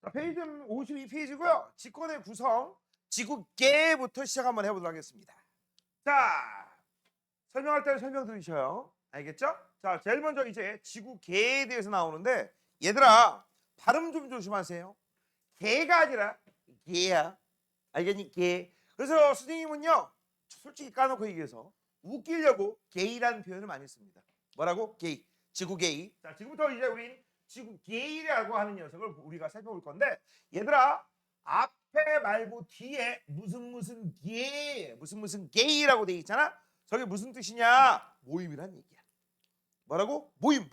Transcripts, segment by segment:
자, 페이지는 52페이지고요. 직권의 구성, 지구계부터 시작 한번 해보도록 하겠습니다. 자, 설명할 때는 설명 들으셔요. 알겠죠? 자, 제일 먼저 이제 지구계에 대해서 나오는데 얘들아, 발음 좀 조심하세요. 개가 아니라 개야. 알겠니? 개. 그래서 선생님은요, 솔직히 까놓고 얘기해서 웃기려고 게이라는 표현을 많이 씁니다. 뭐라고? 게이. 지구게이. 자, 지금부터 이제 우린 지구게이라고 하는 녀석을 우리가 살펴볼 건데 얘들아, 앞에 말고 뒤에 무슨 게 무슨 게이라고 돼 있잖아. 저게 무슨 뜻이냐? 모임이란 얘기야. 뭐라고? 모임.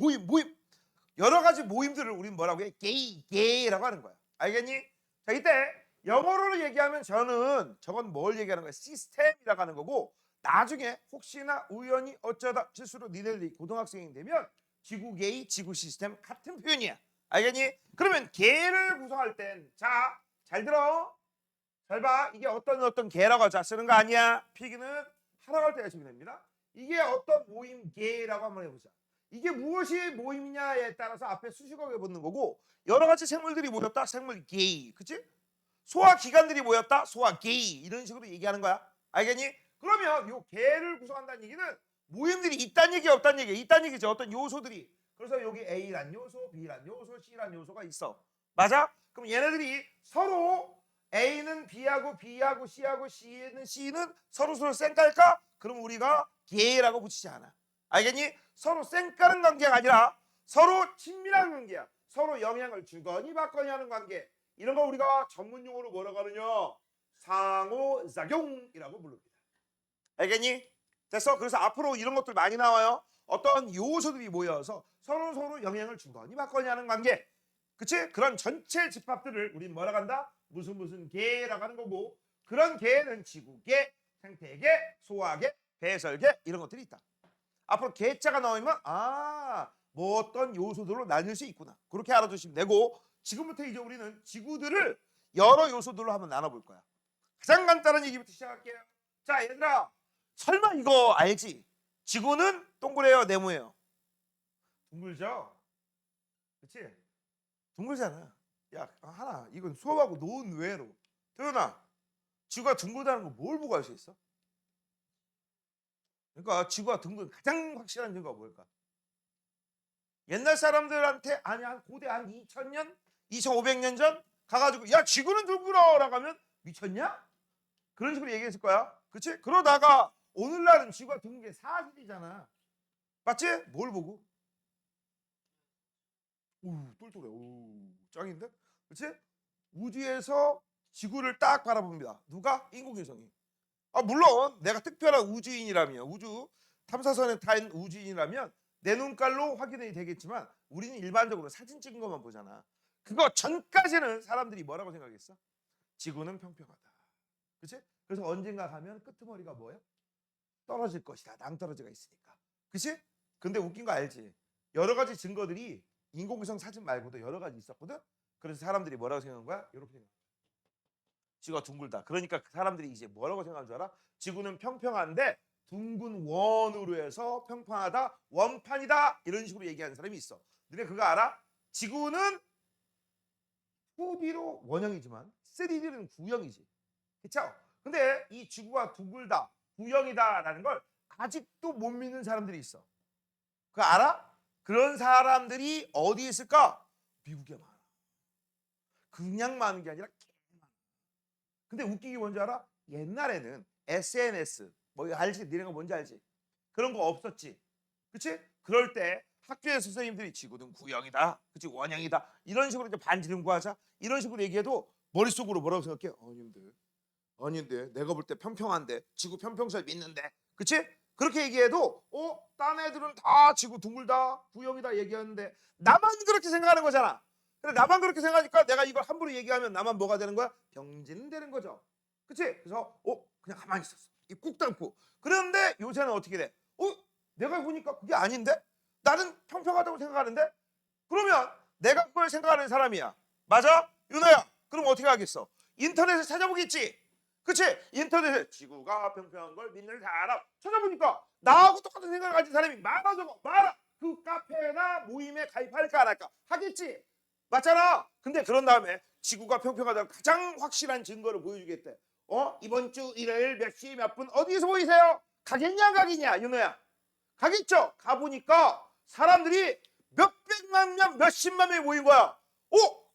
여러 가지 모임들을 우린 뭐라고 해? 게이라고 하는 거야. 알겠니? 자, 이때 영어로 얘기하면 저건 뭘 얘기하는 거야? 시스템이라고 하는 거고, 나중에 혹시나 우연히 어쩌다 실수로 니네들이 고등학생이 되면 지구계의 지구 시스템 같은 표현이야. 알겠니? 그러면 계를 구성할 땐, 자, 잘 들어. 잘 봐. 이게 어떤 계라고 자 쓰는 거 아니야. 필기는 하라고 할 때가 됩니다. 이게 어떤 모임 계라고 한번 해보자. 이게 무엇이 모임이냐에 따라서 앞에 수식어가 붙는 거고, 여러 가지 생물들이 모였다. 생물 게이. 그치? 소화기관들이 모였다. 소화게이. 이런 식으로 얘기하는 거야. 알겠니? 그러면 요 개를 구성한다는 얘기는 모임들이 있다는 얘기 없다는 얘기. 있다는 얘기죠. 어떤 요소들이. 그래서 여기 A란 요소, B란 요소, C란 요소가 있어. 맞아? 그럼 얘네들이 서로 A는 B하고 B하고 C하고 C는 서로 쌩깔까? 그럼 우리가 개라고 붙이지 않아. 알겠니? 서로 쌩까는 관계가 아니라 서로 친밀한 관계야. 서로 영향을 주거니 받거니 하는 관계. 이런 거 우리가 전문 용어로 뭐라고 하느냐? 상호작용이라고 부릅니다. 알겠니? 됐어? 그래서 앞으로 이런 것들 많이 나와요. 어떤 요소들이 모여서 서로 영향을 주거니 받거니 하는 관계. 그치? 그런 전체 집합들을 우린 뭐라고 한다? 무슨 계라고 하는 거고, 그런 계는 지구계, 생태계, 소화계, 배설계 이런 것들이 있다. 앞으로 계자가 나오면 뭐 어떤 요소들로 나뉠 수 있구나. 그렇게 알아두시면 되고, 지금부터 이제 우리는 지구들을 여러 요소들로 한번 나눠볼 거야. 가장 간단한 얘기부터 시작할게요. 자, 얘들아, 설마 이거 알지? 지구는 동그래요, 네모예요? 둥글죠? 그치? 둥글잖아. 야, 하나, 이건 수업하고 논 외로. 태연아, 지구가 둥글다는 거 뭘 보고 알 수 있어? 그러니까 지구가 둥근 가장 확실한 증거가 뭘까? 옛날 사람들한테 한 고대 한 2000년, 2500년 전 가가지고 야, 지구는 둥글어라고 하면 미쳤냐? 그런 식으로 얘기했을 거야. 그치? 그러다가 오늘날은 지구가 둥근 게 사실이잖아. 맞지? 뭘 보고? 똘똘해. 짱인데? 그치? 우주에서 지구를 딱 바라봅니다. 누가? 인공위성이. 물론 내가 특별한 우주인이라면, 우주 탐사선에 탄 우주인이라면 내 눈깔로 확인이 되겠지만 우리는 일반적으로 사진 찍은 것만 보잖아. 그거 전까지는 사람들이 뭐라고 생각했어? 지구는 평평하다. 그치? 그래서 언젠가 가면 끄트머리가 뭐야? 떨어질 것이다. 낭떠러지가 있으니까. 그치? 근데 웃긴 거 알지? 여러 가지 증거들이 인공위성 사진 말고도 여러 가지 있었거든? 그래서 사람들이 뭐라고 생각한 거야? 이렇게 생각한 거야. 지구가 둥글다. 그러니까 그 사람들이 이제 뭐라고 생각하는 줄 알아? 지구는 평평한데 둥근 원으로 해서 평평하다, 원판이다 이런 식으로 얘기하는 사람이 있어. 너네 그거 알아? 지구는 2D로 원형이지만 3D는 구형이지. 그쵸? 근데 이 지구가 둥글다, 구형이다라는 걸 아직도 못 믿는 사람들이 있어. 그거 알아? 그런 사람들이 어디에 있을까? 미국에 많아. 그냥 많은 게 아니라 근데 웃기기 뭔지 알아? 옛날에는 SNS 뭐 알지? 니네가 뭔지 알지? 그런 거 없었지. 그치? 그럴 때 학교에서 선생님들이 지구는 구형이다. 그치? 원형이다. 이런 식으로 이제 반지름 구하자. 이런 식으로 얘기해도 머릿속으로 뭐라고 생각해? 아닌데 내가 볼 때 평평한데 지구 평평설 믿는데. 그치? 그렇게 얘기해도 딴 애들은 다 지구 둥글다 구형이다 얘기하는데 나만 그렇게 생각하는 거잖아. 근데 나만 그렇게 생각하니까 내가 이걸 함부로 얘기하면 나만 뭐가 되는 거야? 병지는 되는 거죠. 그치? 그래서 그냥 가만히 있었어. 입 꾹 닫고. 그런데 요새는 어떻게 돼? 내가 보니까 그게 아닌데? 나는 평평하다고 생각하는데? 그러면 내가 그걸 생각하는 사람이야. 맞아? 윤호야. 그럼 어떻게 하겠어? 인터넷에 찾아보겠지? 그치? 인터넷에 지구가 평평한 걸 믿는 사람 찾아보니까 나하고 똑같은 생각을 가진 사람이 많아져. 많아. 그 카페나 모임에 가입할까 안 할까? 하겠지? 맞잖아. 근데 그런 다음에 지구가 평평하다는 가장 확실한 증거를 보여주겠대. 이번 주 일요일 몇 시 몇 분 어디에서 보이세요? 가겠냐 안 가겠냐 윤호야? 가겠죠? 가보니까 사람들이 몇백만 명 몇십만 명이 모인 거야.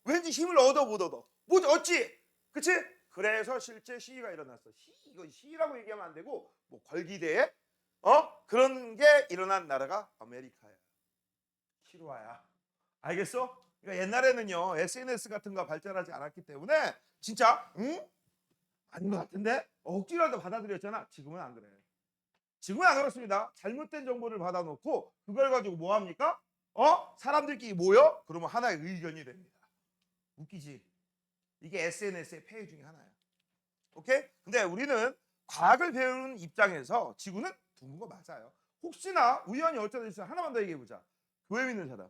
왠지 힘을 얻어 못 얻어? 못 얻지? 그치? 그래서 실제 시위가 일어났어. 이거 시위라고 얘기하면 안 되고 뭐 걸기대회 그런 게 일어난 나라가 아메리카야. 실화야. 알겠어? 그러니까 옛날에는요 SNS 같은 거 발전하지 않았기 때문에 진짜 아닌 것 같은데 억지로라도 받아들였잖아. 지금은 안 그래. 지금은 안 그렇습니다. 잘못된 정보를 받아놓고 그걸 가지고 뭐 합니까? 사람들끼리 모여? 그러면 하나의 의견이 됩니다. 웃기지? 이게 SNS의 폐해 중에 하나야. 오케이? 근데 우리는 과학을 배우는 입장에서 지구는 둥근 거 맞아요. 혹시나 우연히 어쩌다 있으면 하나만 더 얘기해보자. 교회 믿는 사람.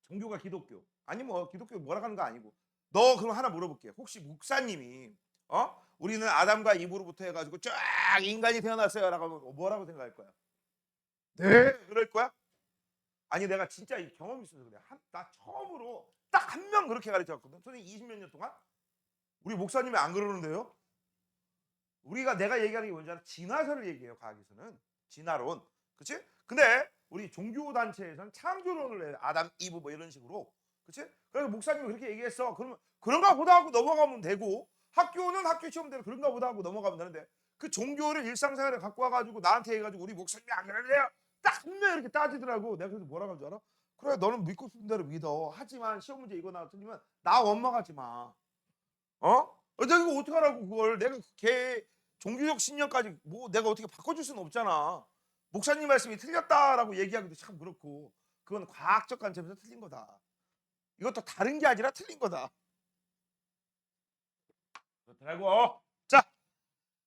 종교가 기독교. 아니 뭐 기독교 뭐라 하는 거 아니고. 너 그럼 하나 물어볼게. 혹시 목사님이 우리는 아담과 이브로부터 해가지고 쫙 인간이 태어났어요 라고 하면 뭐라고 생각할 거야? 네 그럴 거야? 아니 내가 진짜 이 경험이 있어서 그래. 나 처음으로 딱 한 명 그렇게 가르쳤거든. 선생님 20몇 년 동안. 우리 목사님이 안 그러는데요. 내가 얘기하는 게 뭔지 알아? 진화설을 얘기해요. 과학에서는. 진화론. 그치? 근데 우리 종교단체에서는 창조론을 해요. 아담, 이브 뭐 이런 식으로. 그치? 그래서 목사님이 그렇게 얘기했어. 그러면 그런가 보다 하고 넘어가면 되고 학교는 학교 시험대로 그런가 보다 하고 넘어가면 되는데 그 종교를 일상생활에 갖고 와가지고 나한테 해가지고 우리 목사님이 안 그러네요. 딱 한 명 이렇게 따지더라고. 내가 그래서 뭐라고 하는 줄 알아? 그래 너는 믿고 싶은 대로 믿어. 하지만 시험 문제 이거 나와 틀리면 나 원망하지 마. 내가 이거 어떡하라고 그걸. 내가 걔 종교적 신념까지 뭐 내가 어떻게 바꿔줄 수는 없잖아. 목사님 말씀이 틀렸다라고 얘기하기도 참 그렇고 그건 과학적 관점에서 틀린 거다. 이것도 다른 게 아니라 틀린 거다. 그렇더라고. 자,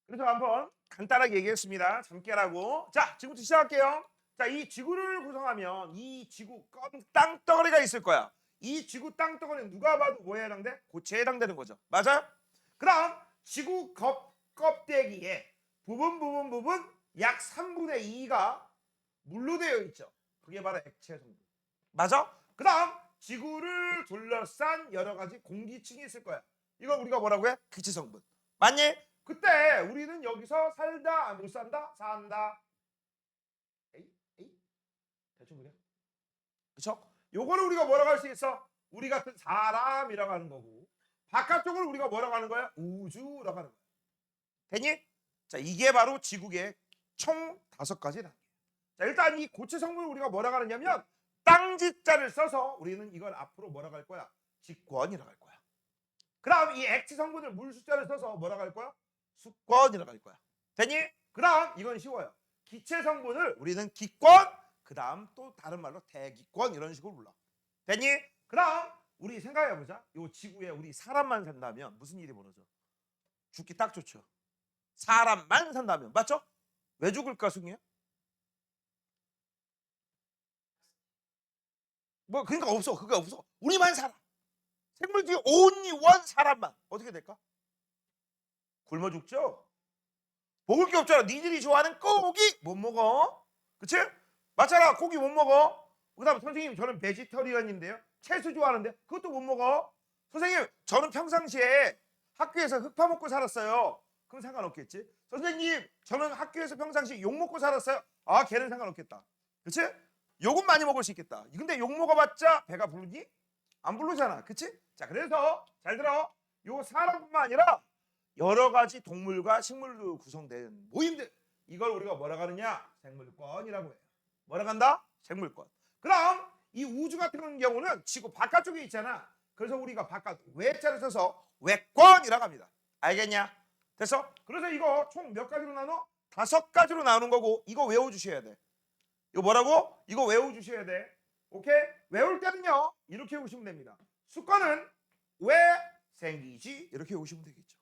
그래서 한번 간단하게 얘기했습니다. 잠 깨라고. 자, 지금부터 시작할게요. 자, 이 지구를 구성하면 이 지구 땅덩어리가 있을 거야. 이 지구 땅덩어리는 누가 봐도 뭐에 해당돼? 고체에 해당되는 거죠. 맞아요? 그럼 지구 껍데기에 부분 약 3분의 2가 물로 되어 있죠. 그게 바로 액체 성분. 맞아? 그다음 지구를 둘러싼 여러 가지 공기층이 있을 거야. 이걸 우리가 뭐라고 해? 기체 성분. 맞니? 그때 우리는 여기서 살다, 못 산다, 산다. 에이? 대충 그래. 그렇죠? 요거를 우리가 뭐라고 할 수 있어? 우리 같은 사람이라고 하는 거고 바깥쪽을 우리가 뭐라고 하는 거야? 우주라고 하는 거야. 됐니? 자, 이게 바로 지구의 총 5가지 단계. 자, 일단 이 고체 성분을 우리가 뭐라고 하느냐면 땅지자를 써서 우리는 이걸 앞으로 뭐라고 할 거야? 직권이라고 할 거야. 그다음 이 액체 성분을 물 숫자를 써서 뭐라고 할 거야? 수권이라고 할 거야. 됐니? 그다음 이건 쉬워요. 기체 성분을 우리는 기권, 그다음 또 다른 말로 대기권 이런 식으로 불러. 됐니? 그다음 우리 생각해 보자. 요 지구에 우리 사람만 산다면 무슨 일이 벌어져? 죽기 딱 좋죠. 사람만 산다면 맞죠? 왜 죽을까 승희야? 뭐 그러니까 없어. 그게 없어. 우리만 살아. 생물 중에 only one 사람만 어떻게 될까? 굶어 죽죠. 먹을 게 없잖아. 니들이 좋아하는 고기 못 먹어. 그치? 맞잖아. 고기 못 먹어. 그다음 선생님 저는 베지터리언인데요. 채소 좋아하는데 그것도 못 먹어. 선생님 저는 평상시에 학교에서 흙파 먹고 살았어요. 그럼 상관없겠지. 선생님 저는 학교에서 평상시에 욕 먹고 살았어요. 아 걔는 상관없겠다. 그치? 욕은 많이 먹을 수 있겠다. 근데 욕 먹어봤자 배가 부르니? 안 부르잖아. 그치? 자 그래서 잘 들어. 요 사람뿐만 아니라 여러 가지 동물과 식물로 구성된 모임들 이걸 우리가 뭐라고 하느냐? 생물권이라고 해요. 뭐라고 한다? 생물권. 그럼 이 우주 같은 경우는 지구 바깥쪽에 있잖아. 그래서 우리가 바깥 외자를 써서 외권이라고 합니다. 알겠냐? 됐어? 그래서 이거 총 몇 가지로 나눠? 5가지로 나누는 거고 이거 외워주셔야 돼. 이거 뭐라고? 이거 외워주셔야 돼. 오케이? 외울 때는요 이렇게 외우시면 됩니다. 수권은 왜 생기지? 이렇게 외우시면 되겠죠.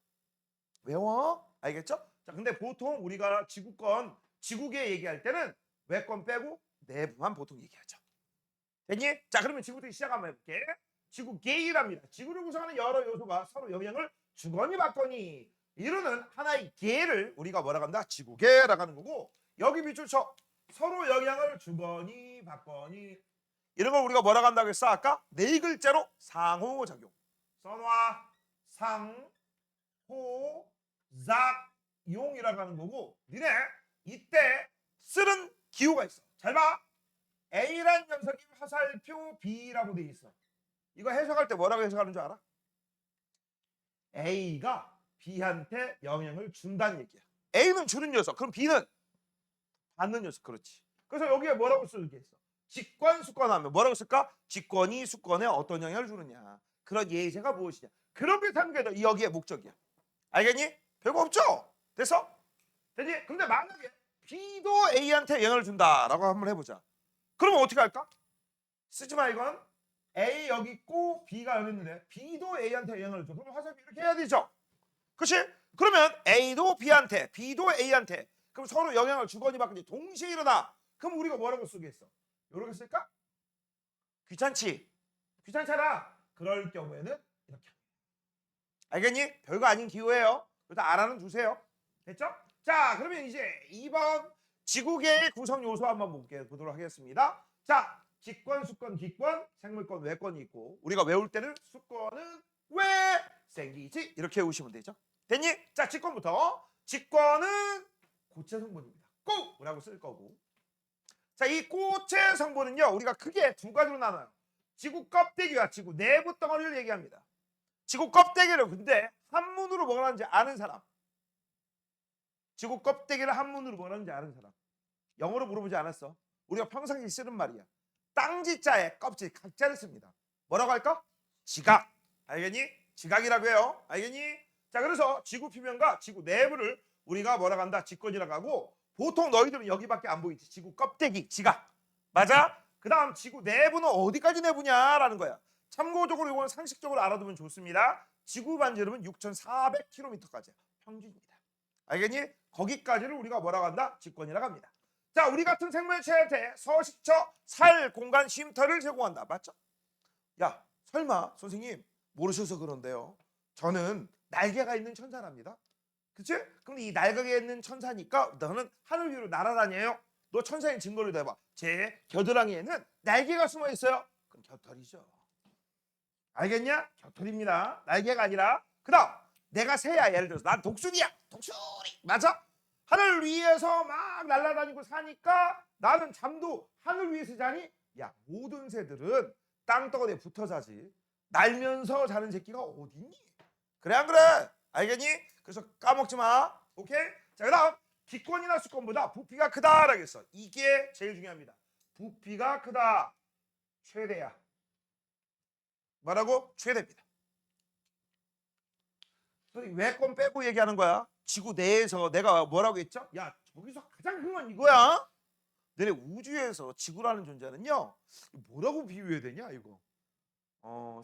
외워? 알겠죠? 자, 근데 보통 우리가 지구권, 지구계 얘기할 때는 외권 빼고 내부만 보통 얘기하죠. 됐니? 자, 그러면 지구부터 시작 한번 해볼게. 지구계이랍니다. 지구를 구성하는 여러 요소가 서로 영향을 주거니 받거니 이루는 하나의 계를 우리가 뭐라고 한다? 지구계라고 하는 거고 여기 밑줄 쳐. 서로 영향을 주거니 받거니 이런 걸 우리가 뭐라고 한다고 했어? 아까 네 글자로 상호작용. 써놔. 상호작용이라고 하는 거고, 니네 이때 쓰는 기호가 있어. 잘 봐. A란 녀석이 화살표 B라고 돼 있어. 이거 해석할 때 뭐라고 해석하는 줄 알아? A가 B한테 영향을 준다는 얘기야. A는 주는 녀석, 그럼 B는 받는 녀석. 그렇지. 그래서 여기에 뭐라고 쓰겠어? 직권, 수권 하면 뭐라고 쓸까? 직권이 수권에 어떤 영향을 주느냐. 그런 예제가 무엇이냐. 그렇게 삼는 게 여기에 목적이야. 알겠니? 별거 없죠? 됐어? 되지? 근데 만약에 B도 A한테 영향을 준다라고 한번 해보자. 그러면 어떻게 할까? 쓰지 마 이건. A 여기 있고 B가 여기 있는데 B도 A한테 영향을 줘. 그럼 화살표 이렇게 해야 되죠? 그치? 그러면 A도 B한테, B도 A한테, 그럼 서로 영향을 주거니 받거니 동시에 일어나. 그럼 우리가 뭐라고 쓰겠어? 이렇게 쓸까? 귀찮지? 귀찮잖아. 그럴 경우에는 이렇게. 알겠니? 별거 아닌 기호예요. 일단 알아는 두세요. 됐죠? 자, 그러면 이제 2번 지구계의 구성 요소 한번 보도록 하겠습니다. 자, 직권, 수권, 기권, 생물권, 외권이 있고, 우리가 외울 때는 수권은 왜 생기지? 이렇게 외우시면 되죠. 됐니? 자, 직권부터. 직권은 고체 성분입니다. 꼬라고 쓸 거고. 자, 이 고체 성분은요, 우리가 크게 두 가지로 나눠요. 지구 껍데기와 지구 내부 덩어리를 얘기합니다. 지구 껍데기를 근데 한문으로 뭐라 하는지 아는 사람. 지구 껍데기를 한문으로 뭐라 하는지 아는 사람. 영어로 물어보지 않았어. 우리가 평상시 쓰는 말이야. 땅지자에 껍질 각자를 씁니다. 뭐라고 할까? 지각. 알겠니? 지각이라고 해요. 알겠니? 자, 그래서 지구 표면과 지구 내부를 우리가 뭐라고 한다? 직권이라고 하고, 보통 너희들은 여기밖에 안 보이지. 지구 껍데기, 지각. 맞아? 그 다음 지구 내부는 어디까지 내부냐라는 거야. 참고적으로 이건 상식적으로 알아두면 좋습니다. 지구 반지름은 6,400km까지야. 평균입니다. 알겠니? 거기까지를 우리가 뭐라고 한다? 직권이라고 합니다. 자, 우리 같은 생물체한테 서식처, 살, 공간, 쉼터를 제공한다. 맞죠? 야, 설마 선생님 모르셔서 그런데요. 저는 날개가 있는 천사랍니다. 그치? 근데 이 날개가 있는 천사니까 너는 하늘 위로 날아다녀요. 너 천사인 증거를 대봐. 제 겨드랑이에는 날개가 숨어 있어요. 그럼 겨털이죠. 알겠냐? 겨털입니다. 날개가 아니라. 그 다음 내가 새야. 예를 들어서 난 독수리야. 독수리. 맞아? 하늘 위에서 막 날아다니고 사니까 나는 잠도 하늘 위에서 자니? 야, 모든 새들은 땅덩어리에 붙어 자지. 날면서 자는 새끼가 어딨니? 그래 안 그래? 알겠니? 그래서 까먹지 마. 오케이? 자, 그 다음 기권이나 수권보다 부피가 크다라고 했어. 이게 제일 중요합니다. 부피가 크다. 최대야. 뭐라고? 최대입니다. 외권 빼고 얘기하는 거야. 지구 내에서 내가 뭐라고 했죠? 야, 저기서 가장 큰 건 이거야. 너네 우주에서 지구라는 존재는요. 뭐라고 비유해야 되냐 이거.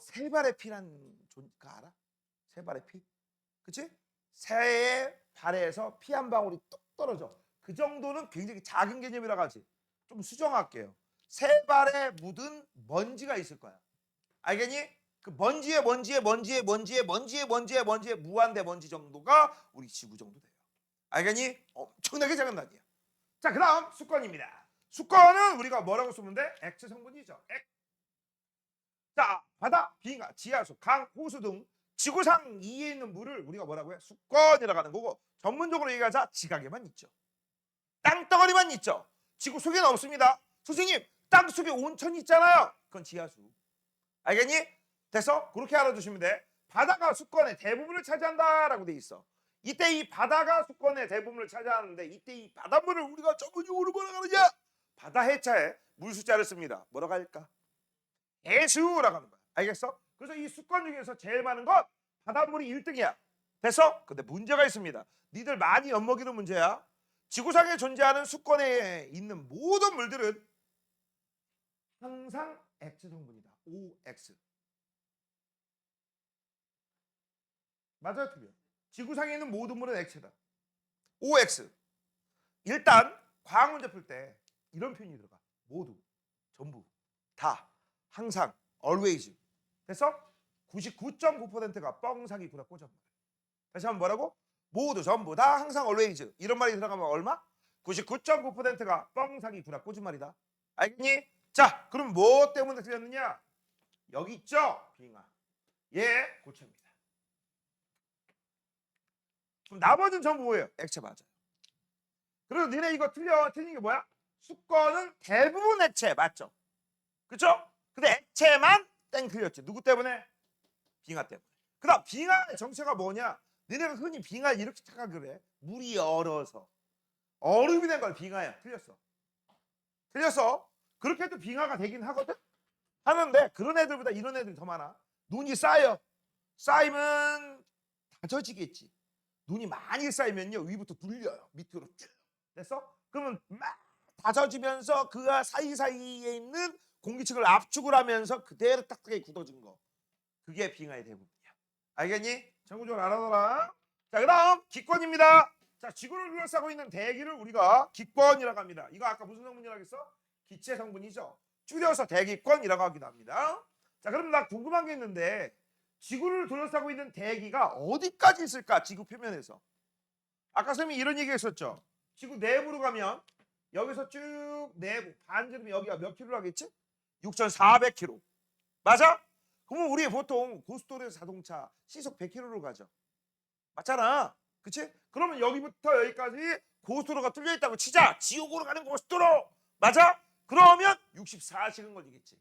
세 발의 피란 거 알아? 세 발의 피? 그치? 새의 발에서 피 한 방울이 뚝 떨어져. 그 정도는 굉장히 작은 개념이라고 하지. 좀 수정할게요. 세 발에 묻은 먼지가 있을 거야. 알겠니? 그 먼지에 무한대 먼지 정도가 우리 지구 정도 돼요. 알겠니? 엄청나게 작은 단위야. 자, 그 다음 수권입니다. 수권은 우리가 뭐라고 쓰면 돼? 액체 성분이죠. 자, 바다, 빙하, 지하수, 강, 호수 등 지구상 위에 있는 물을 우리가 뭐라고 해? 수권이라고 하는 거고, 전문적으로 얘기하자 지각에만 있죠. 땅덩어리만 있죠. 지구 속에는 없습니다. 선생님, 땅 속에 온천이 있잖아요. 그건 지하수. 알겠니? 됐어? 그렇게 알아두시면 돼. 바다가 수권의 대부분을 차지한다라고 돼 있어. 이때 이 바다가 수권의 대부분을 차지하는데, 이때 이 바닷물을 우리가 전문용어로 뭐라고 하느냐? 바다 해차에 물 숫자를 씁니다. 뭐라고 할까? 해수라고 하는 거야. 알겠어? 그래서 이 수권 중에서 제일 많은 건 바닷물이 1등이야. 됐어? 근데 문제가 있습니다. 니들 많이 엿먹이는 문제야. 지구상에 존재하는 수권에 있는 모든 물들은 항상 액체 성분이다. OX. 맞아요, 틀려? 지구상에 있는 모든 물은 액체다. OX. 일단 과학 문제 풀 때 이런 표현이 들어가. 모두, 전부, 다, 항상, always. 됐어? 99.9%가 뻥사기 구라 꼬잡말. 다시 한번 뭐라고? 모두, 전부, 다, 항상, always. 이런 말이 들어가면 얼마? 99.9%가 뻥사기 구라 꼬집말이다. 알겠니? 자, 그럼 뭐 때문에 틀렸느냐? 여기 있죠? 빙하. 얘 고체입니다. 그럼 나머지는 전부 뭐예요? 액체 맞아요. 그래서 니네 이거 틀린 게 뭐야? 수거는 대부분 액체 맞죠? 그쵸? 근데 액체만 땡 틀렸지. 누구 때문에? 빙하 때문에. 그다음 빙하의 정체가 뭐냐? 너네가 흔히 빙하 이렇게 착각을 해. 물이 얼어서 얼음이 된 걸 빙하야. 틀렸어. 틀렸어. 그렇게 해도 빙하가 되긴 하거든. 하는데 그런 애들보다 이런 애들이 더 많아. 눈이 쌓여. 쌓이면 다져지겠지. 눈이 많이 쌓이면요 위부터 눌려요. 밑으로 쭉. 됐어? 그러면 막 다져지면서 그 사이사이에 있는 공기층을 압축을 하면서 그대로 딱딱하게 굳어진 거. 그게 빙하의 대부분이야. 알겠니? 참고적으로 알아둬라. 자, 그다음 기권입니다. 자, 지구를 둘러싸고 있는 대기를 우리가 기권이라고 합니다. 이거 아까 무슨 성분이라고 했어? 기체 성분이죠. 줄여서 대기권이라고 하기도 합니다. 자, 그럼 나 궁금한 게 있는데 지구를 둘러싸고 있는 대기가 어디까지 있을까? 지구 표면에서. 아까 선생님이 이런 얘기 했었죠. 지구 내부로 가면 여기서 쭉 내부 반지름이 여기가 몇 킬로 하겠지? 6,400km. 맞아? 그러면 우리 보통 고속도로에서 자동차 시속 100km로 가죠. 맞잖아. 그치? 그러면 여기부터 여기까지 고속도로가 뚫려 있다고 치자. 지옥으로 가는 고속도로. 맞아? 그러면 64시간 걸리겠지.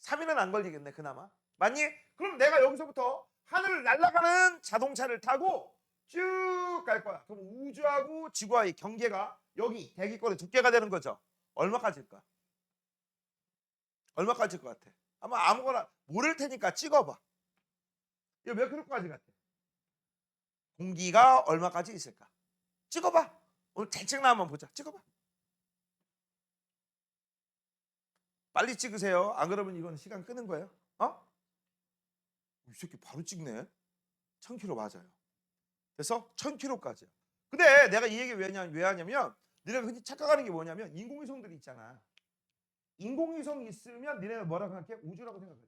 3일은 안 걸리겠네 그나마. 맞니? 그럼 내가 여기서부터 하늘을 날아가는 자동차를 타고 쭉 갈 거야. 그럼 우주하고 지구와의 경계가 여기 대기권의 두께가 되는 거죠. 얼마까지일까? 얼마까지일 것 같아? 아마 아무거나 모를 테니까 찍어봐. 이거 몇 킬로까지 같아? 공기가 얼마까지 있을까? 찍어봐. 오늘 대책 나만 보자. 찍어봐. 빨리 찍으세요. 안 그러면 이건 시간 끄는 거예요. 어? 이 새끼 바로 찍네. 1000km 맞아요. 그래서 1000km까지야. 근데 내가 이 얘기 왜 하냐면 너네가 흔히 착각하는 게 뭐냐면 인공위성들이 있잖아. 인공위성 있으면 너네가 뭐라고 생각해? 우주라고 생각하지.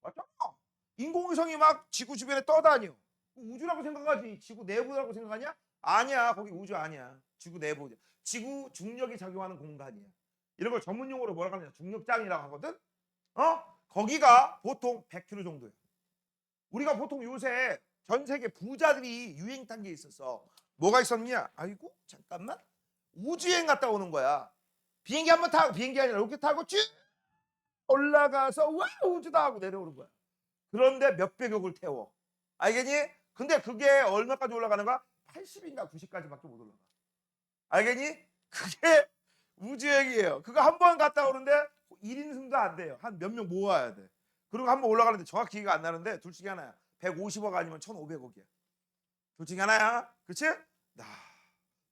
맞죠? 인공위성이 막 지구 주변에 떠다녀. 우주라고 생각하지. 지구 내부라고 생각하냐? 아니야. 거기 우주 아니야. 지구 내부. 지구 중력이 작용하는 공간이야. 이런 걸 전문 용어로 뭐라고 하냐? 중력장이라고 하거든. 거기가 보통 100km 정도야. 우리가 보통 요새 전 세계 부자들이 유행 탄 게 있었어. 뭐가 있었냐? 아이고 잠깐만. 우주여행 갔다 오는 거야. 비행기 한번 타고 비행기 아니라 로켓 타고 쭉 올라가서 와 우주다 하고 내려오는 거야. 그런데 몇백억을 태워. 알겠니? 근데 그게 얼마까지 올라가는 거야? 80인가 90까지밖에 못 올라가. 알겠니? 그게 우주여행이에요. 그거 한 번 갔다 오는데 1인승도 안 돼요. 한 몇 명 모아야 돼. 그리고 한 번 올라가는데 정확히 기회가 안 나는데 둘 중에 하나야. 150억 아니면 1,500억이야. 둘 중에 하나야. 그치?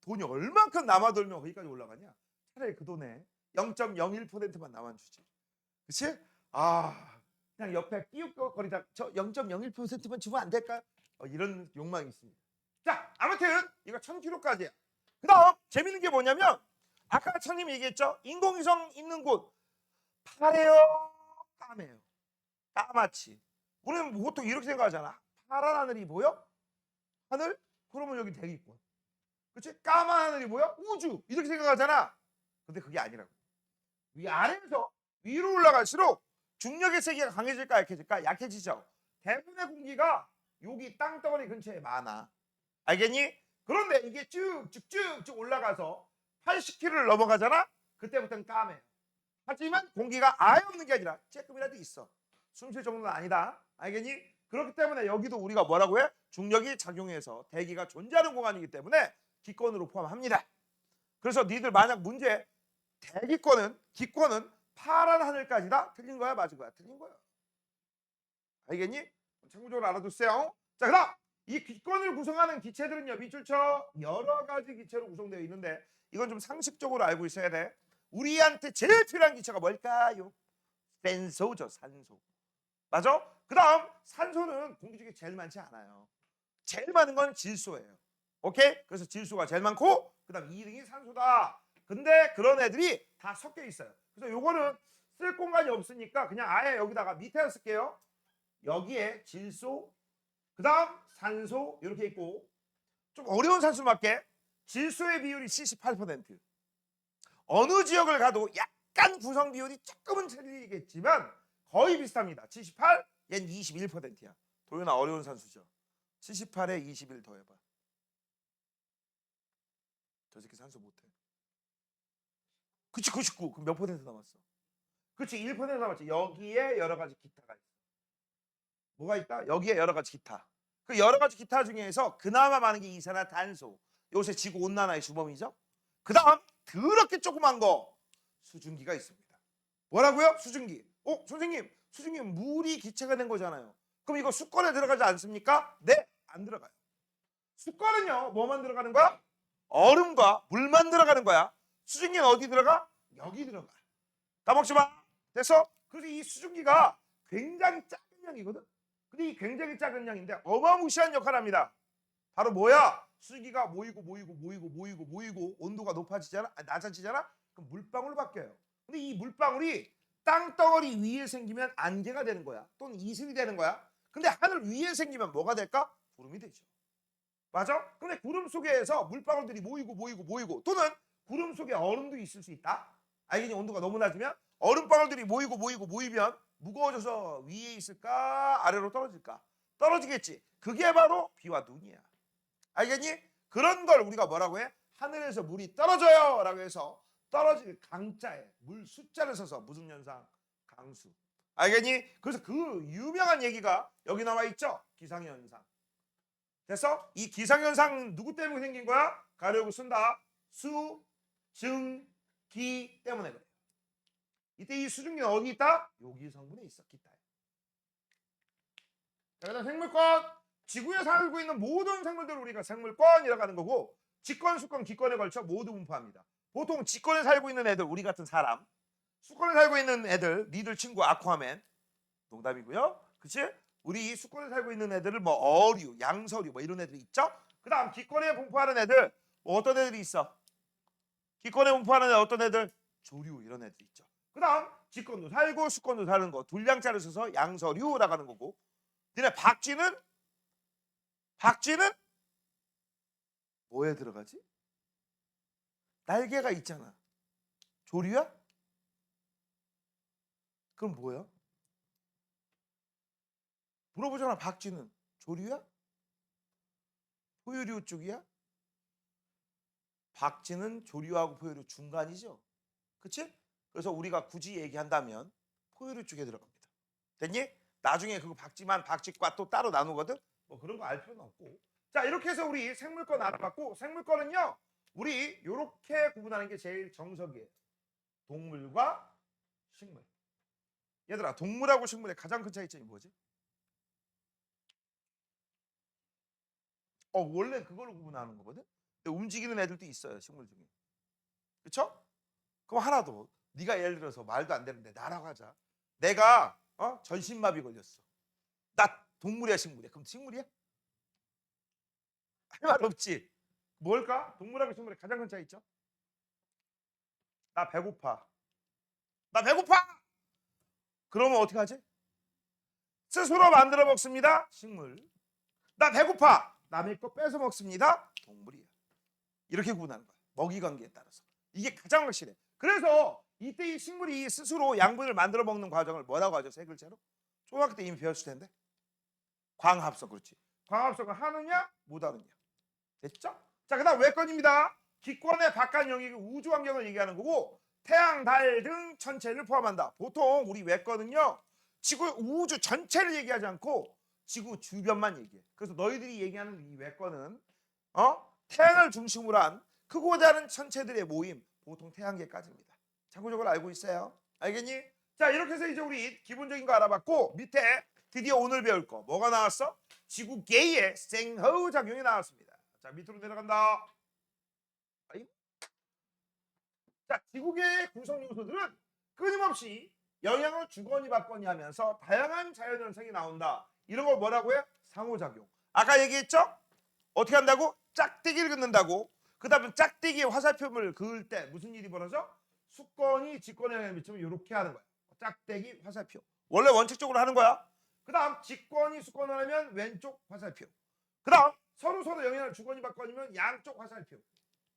돈이 얼만큼 남아돌면 거기까지 올라가냐? 차라리 그 돈에 0.01%만 남아주지. 그치? 그냥 옆에 끼웃거리다 저 0.01%만 주면 안 될까요? 이런 욕망이 있습니다. 자, 아무튼 이거 1000km까지야. 그 다음 재밌는 게 뭐냐면 아까 천님이 얘기했죠? 인공위성 있는 곳 파래요? 까매요? 까맣지. 우리는 보통 이렇게 생각하잖아. 파란 하늘이 보여? 하늘? 그러면 여기 대기권. 그치? 까만 하늘이 뭐야? 우주. 이렇게 생각하잖아. 근데 그게 아니라고. 위아래에서 위로 올라갈수록 중력의 세계가 강해질까 약해질까? 약해지죠. 대부분의 공기가 여기 땅덩어리 근처에 많아. 알겠니? 그런데 이게 쭉쭉쭉쭉 올라가서 80km를 넘어가잖아? 그때부터는 까매요. 하지만 공기가 아예 없는 게 아니라 조금이라도 있어. 숨 쉴 정도는 아니다. 알겠니? 그렇기 때문에 여기도 우리가 뭐라고 해? 중력이 작용해서 대기가 존재하는 공간이기 때문에 기권으로 포함합니다. 그래서 니들 만약 문제 기권은 파란 하늘까지다? 틀린 거야? 맞은 거야? 틀린 거야. 알겠니? 참고적으로 알아두세요. 자, 그다음 이 기권을 구성하는 기체들은요. 밑줄 쳐. 여러 가지 기체로 구성되어 있는데 이건 좀 상식적으로 알고 있어야 돼. 우리한테 제일 필요한 기체가 뭘까요? 산소죠. 산소. 맞아? 그 다음 산소는 공기 중에 제일 많지 않아요. 제일 많은 건 질소예요. 오케이? 그래서 질소가 제일 많고 그 다음 2등이 산소다. 근데 그런 애들이 다 섞여 있어요. 그래서 요거는 쓸 공간이 없으니까 그냥 아예 여기다가 밑에다 쓸게요. 여기에 질소, 그 다음 산소 이렇게 있고 좀 어려운 산수 맞게 질소의 비율이 78%. 어느 지역을 가도 약간 구성 비율이 조금은 틀리겠지만 거의 비슷합니다. 78, 얘는 21%야. 도윤아 어려운 산수죠. 78에 21 더해봐. 저 새끼 산수 못해. 그치 99. 그럼 몇 퍼센트 남았어? 그치 1% 남았지. 여기에 여러 가지 기타가 있어. 뭐가 있다? 여기에 여러 가지 기타. 그 여러 가지 기타 중에서 그나마 많은 게 이산화탄소. 요새 지구 온난화의 주범이죠. 그 다음 더럽게 조그만 거 수증기가 있습니다. 뭐라고요? 수증기. 선생님 수증기는 물이 기체가 된 거잖아요. 그럼 이거 수건에 들어가지 않습니까? 네, 안 들어가요. 수건은요 뭐만 들어가는 거야? 얼음과 물만 들어가는 거야. 수증기는 어디 들어가? 여기 들어가. 까먹지 마. 됐어? 그래서 이 수증기가 굉장히 작은 양이거든. 근데 이 굉장히 작은 양인데 어마무시한 역할을 합니다. 바로 뭐야? 수증기가 모이고 온도가 높아지잖아, 낮아지잖아. 그럼 물방울로 바뀌어요. 근데 이 물방울이 땅덩어리 위에 생기면 안개가 되는 거야. 또는 이슬이 되는 거야. 근데 하늘 위에 생기면 뭐가 될까? 구름이 되죠. 맞아? 근데 구름 속에서 물방울들이 모이고 또는 구름 속에 얼음도 있을 수 있다. 알겠니? 온도가 너무 낮으면 얼음방울들이 모이면 무거워져서 위에 있을까? 아래로 떨어질까? 떨어지겠지. 그게 바로 비와 눈이야. 알겠니? 그런 걸 우리가 뭐라고 해? 하늘에서 물이 떨어져요 라고 해서 떨어질 강자에 물 숫자를 써서 무슨 현상? 강수. 알겠니? 그래서 그 유명한 얘기가 여기 나와 있죠? 기상현상. 그래서 이 기상현상 누구 때문에 생긴 거야? 가려고 쓴다. 수, 증, 기 때문에 그래요. 이때 이 수증기는 어디 있다? 여기 성분에 있어. 기타에. 자, 그다음 생물권. 지구에 살고 있는 모든 생물들을 우리가 생물권이라고 하는 거고, 직권, 수권, 기권에 걸쳐 모두 분포합니다. 보통 직권에 살고 있는 애들, 우리 같은 사람, 수권에 살고 있는 애들, 니들 친구 아쿠아맨, 농담이고요. 그치? 우리 수권에 살고 있는 애들을 뭐 어류, 양서류 뭐 이런 애들이 있죠? 그 다음 기권에 분포하는 애들 뭐 어떤 애들이 있어? 기권에 분포하는 애들 어떤 애들? 조류 이런 애들이 있죠. 그 다음 직권도 살고 수권도 사는 거 둘량자를 써서 양서류라고 하는 거고, 니네 박쥐는 뭐에 들어가지? 날개가 있잖아. 조류야? 그럼 뭐야? 물어보잖아. 박쥐는 조류야? 포유류 쪽이야? 박쥐는 조류하고 포유류 중간이죠. 그치? 그래서 우리가 굳이 얘기한다면 포유류 쪽에 들어갑니다. 됐니? 나중에 그거 박쥐만 박쥐과 또 따로 나누거든? 뭐 그런 거 알 필요는 없고. 자, 이렇게 해서 우리 생물권 알아봤고, 생물권은요 우리 이렇게 구분하는 게 제일 정석이에요. 동물과 식물. 얘들아, 동물하고 식물의 가장 큰 차이점이 뭐지? 원래 그걸로 구분하는 거거든? 근데 움직이는 애들도 있어요, 식물 중에. 그쵸? 그럼 하나 더. 네가 예를 들어서 말도 안 되는데 나라고 하자. 내가 전신마비 걸렸어. 나 동물이야, 식물이야? 그럼 식물이야? 할 말 없지. 뭘까? 동물하고 식물의 가장 큰 차이 있죠? 나 배고파. 그러면 어떻게 하지? 스스로 만들어 먹습니다. 식물. 나 배고파. 남의 거 뺏어 먹습니다. 동물이야. 이렇게 구분하는 거야. 먹이 관계에 따라서. 이게 가장 확실해. 그래서 이때 이 식물이 스스로 양분을 만들어 먹는 과정을 뭐라고 하죠? 세 글자로? 초등학교 때 이미 배웠을 텐데. 광합성. 그렇지. 광합성을 하느냐 못하느냐. 됐죠? 자, 그다음 외권입니다. 기권의 바깥 영역이 우주 환경을 얘기하는 거고, 태양, 달 등 천체를 포함한다. 보통 우리 외권은요 지구 우주 전체를 얘기하지 않고 지구 주변만 얘기해. 그래서 너희들이 얘기하는 이 외권은 태양을 중심으로 한 크고 작은 천체들의 모임, 보통 태양계까지입니다. 참고적으로 알고 있어요. 알겠니? 자, 이렇게 해서 이제 우리 기본적인 거 알아봤고, 밑에 드디어 오늘 배울 거 뭐가 나왔어? 지구계의 생허작용이 나왔습니다. 자, 밑으로 내려간다. 자, 지구계의 구성 요소들은 끊임없이 영향을 주거니 받거니 하면서 다양한 자연현상이 나온다. 이런 걸 뭐라고 해? 상호작용. 아까 얘기했죠? 어떻게 한다고? 짝대기를 긋는다고. 그 다음에 짝대기에 화살표를 그을 때 무슨 일이 벌어져? 수건이 직권에 영향을 미치면 이렇게 하는 거야. 짝대기 화살표. 원래 원칙적으로 하는 거야. 그 다음 직권이 수건을 하면 왼쪽 화살표. 그 다음 서로 영향을 주거니 받거니면 양쪽 화살표.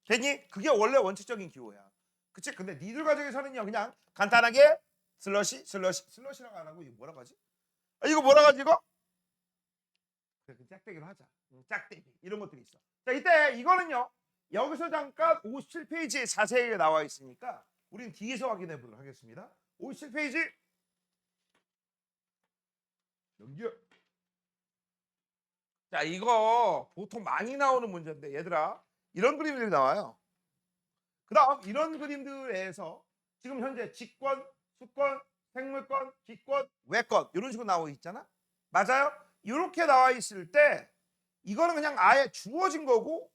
됐니? 그게 원래 원칙적인 기호야. 그치? 근데 니들 과정에서는요 그냥 간단하게 슬러시라고 안 하고 이거 뭐라고 하지? 이거 뭐라고 하지 이거? 그래, 짝대기로 하자. 짝대기 이런 것들이 있어. 자 이때 이거는요 여기서 잠깐 57페이지에 자세히 나와 있으니까 우리는 뒤에서 확인해 보도록 하겠습니다. 57페이지 넘겨. 자 이거 보통 많이 나오는 문제인데 얘들아 이런 그림들이 나와요. 그 다음 이런 그림들에서 지금 현재 직권, 수권, 생물권, 기권, 외권 이런 식으로 나오고 있잖아. 맞아요? 이렇게 나와 있을 때 이거는 그냥 아예 주어진 거고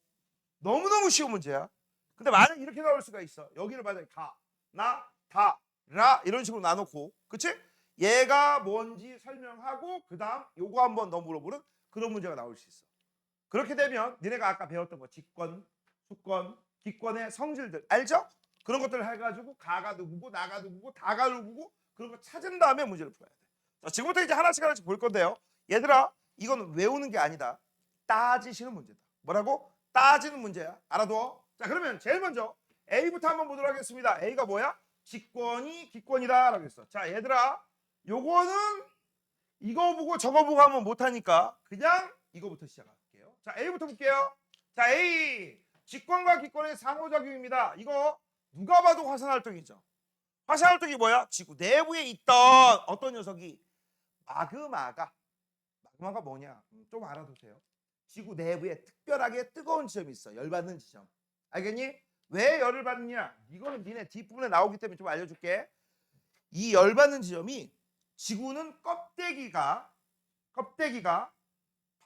너무너무 쉬운 문제야. 근데 만약 이렇게 나올 수가 있어. 여기를 만약에 가, 나, 다, 라 이런 식으로 나놓고 그치? 얘가 뭔지 설명하고 그 다음 요거 한번 더 물어보는 그런 문제가 나올 수 있어. 그렇게 되면 니네가 아까 배웠던 거 직권, 수권, 기권의 성질들 알죠? 그런 것들을 해가지고 가가 누구고 나가 누구고 다가 누구고 그런 거 찾은 다음에 문제를 풀어야 돼. 자, 지금부터 이제 하나씩 하나씩 볼 건데요. 얘들아 이건 외우는 게 아니다. 따지시는 문제다. 뭐라고? 따지는 문제야. 알아둬. 자 그러면 제일 먼저 A부터 한번 보도록 하겠습니다. A가 뭐야? 직권이 기권이다 라고 했어. 자 얘들아 요거는 이거 보고 저거 보고 하면 못하니까 그냥 이거부터 시작할게요. 자 A부터 볼게요. 자 A 직권과 기권의 상호작용입니다. 이거 누가 봐도 화산활동이죠. 화산활동이 뭐야? 지구 내부에 있던 어떤 녀석이 마그마가 뭐냐? 좀 알아두세요. 지구 내부에 특별하게 뜨거운 지점이 있어. 열받는 지점. 알겠니? 왜 열을 받느냐? 이거는 니네 뒷부분에 나오기 때문에 좀 알려줄게. 이 열받는 지점이 지구는 껍데기가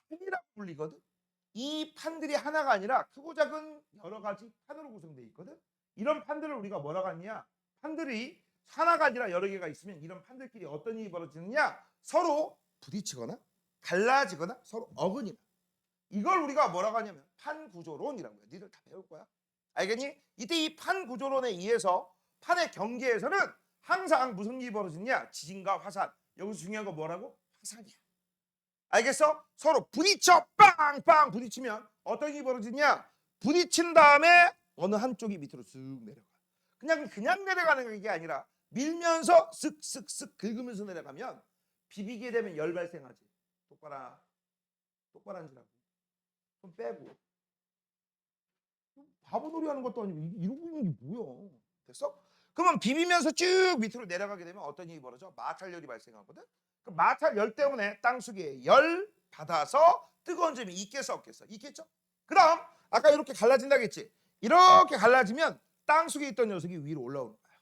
판이라고 불리거든. 이 판들이 하나가 아니라 크고 작은 여러 가지 판으로 구성되어 있거든. 이런 판들을 우리가 뭐라고 하느냐? 판들이 하나가 아니라 여러 개가 있으면 이런 판들끼리 어떤 일이 벌어지느냐? 서로 부딪히거나 갈라지거나 서로 어긋이나. 이걸 우리가 뭐라고 하냐면 판구조론이라고 해요. 니들 다 배울 거야. 알겠니? 이때 이 판구조론에 의해서 판의 경계에서는 항상 무슨 일이 벌어지냐? 지진과 화산. 여기서 중요한 건 뭐라고? 화산이야. 알겠어? 서로 부딪혀 빵빵 부딪히면 어떤 일이 벌어지냐? 부딪힌 다음에 어느 한쪽이 밑으로 쓱 내려가. 그냥 내려가는 게 아니라 밀면서 쓱쓱쓱 긁으면서 내려가면 비비게 되면 열 발생하지. 똑바로 앉으라고. 손 빼고. 바보놀이 하는 것도 아니고 이러고 있는 게 뭐야. 됐어? 그러면 비비면서 쭉 밑으로 내려가게 되면 어떤 일이 벌어져? 마찰열이 발생하거든. 그 마찰열 때문에 땅속에 열 받아서 뜨거운 점이 있겠어 없겠어? 있겠죠? 그 다음 아까 이렇게 갈라진다고 했지? 이렇게 갈라지면 땅속에 있던 녀석이 위로 올라오는 거야.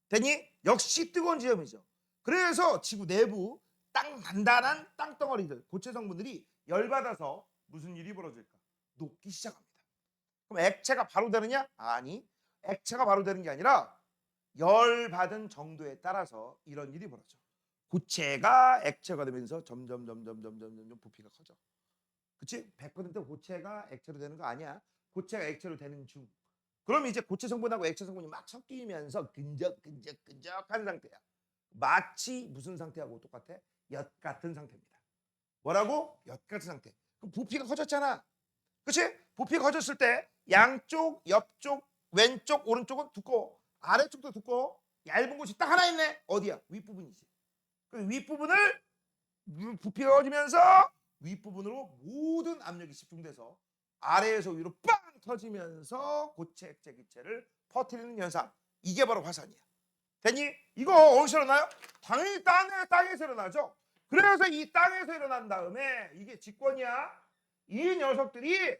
되니? 역시 뜨거운 지점이죠. 그래서 지구 내부 단단한 땅덩어리들, 고체 성분들이 열받아서 무슨 일이 벌어질까? 녹기 시작합니다. 그럼 액체가 바로 되느냐? 아니, 액체가 바로 되는 게 아니라 열 받은 정도에 따라서 이런 일이 벌어져. 고체가 액체가 되면서 점점 부피가 커져. 그치? 100% 고체가 액체로 되는 거 아니야. 고체가 액체로 되는 중. 그럼 이제 고체 성분하고 액체 성분이 막 섞이면서 끈적끈적한 상태야. 마치 무슨 상태하고 똑같아? 엿 같은 상태입니다. 뭐라고? 엿 같은 상태. 그럼 부피가 커졌잖아. 그치? 부피가 커졌을 때 양쪽, 옆쪽, 왼쪽, 오른쪽은 두꺼워. 아래쪽도 두꺼워. 얇은 곳이 딱 하나 있네. 어디야? 윗부분이지. 그 윗부분을 부피가 커지면서 윗부분으로 모든 압력이 집중돼서 아래에서 위로 빵 터지면서 고체, 액체, 기체를 퍼뜨리는 현상. 이게 바로 화산이야. 됐니? 이거 어디서 일어나요? 당연히 땅에서 일어나죠. 그래서 이 땅에서 일어난 다음에 이게 직권이야. 이 녀석들이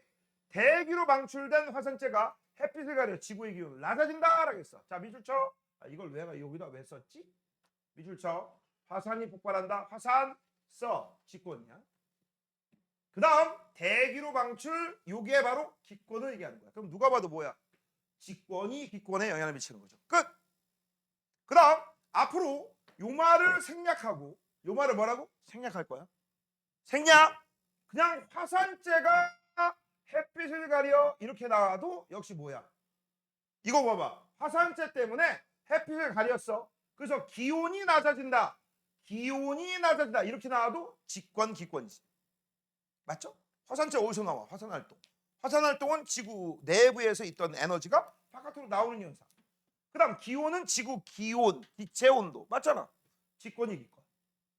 대기로 방출된 화산재가 햇빛을 가려 지구의 기온을 낮아진다 라겠어. 자 밑줄 쳐. 이걸 왜 여기다 왜 썼지? 밑줄 쳐. 화산이 폭발한다. 화산 써. 직권이야. 그 다음 대기로 방출. 요게 바로 기권을 얘기하는 거야. 그럼 누가 봐도 뭐야? 직권이 기권에 영향을 미치는 거죠. 끝. 그 다음 앞으로 요 말을 생략하고 요 말을 뭐라고? 생략할 거야. 생략. 그냥 화산재가 햇빛을 가려 이렇게 나와도 역시 뭐야? 이거 봐봐. 화산재 때문에 햇빛을 가렸어. 그래서 기온이 낮아진다. 기온이 낮아진다. 이렇게 나와도 직권, 기권이지. 맞죠? 화산재 어디서 나와? 화산활동. 화산활동은 지구 내부에서 있던 에너지가 바깥으로 나오는 현상. 그다음 기온은 지구 기온, 기체 온도. 맞잖아. 직권이 기권.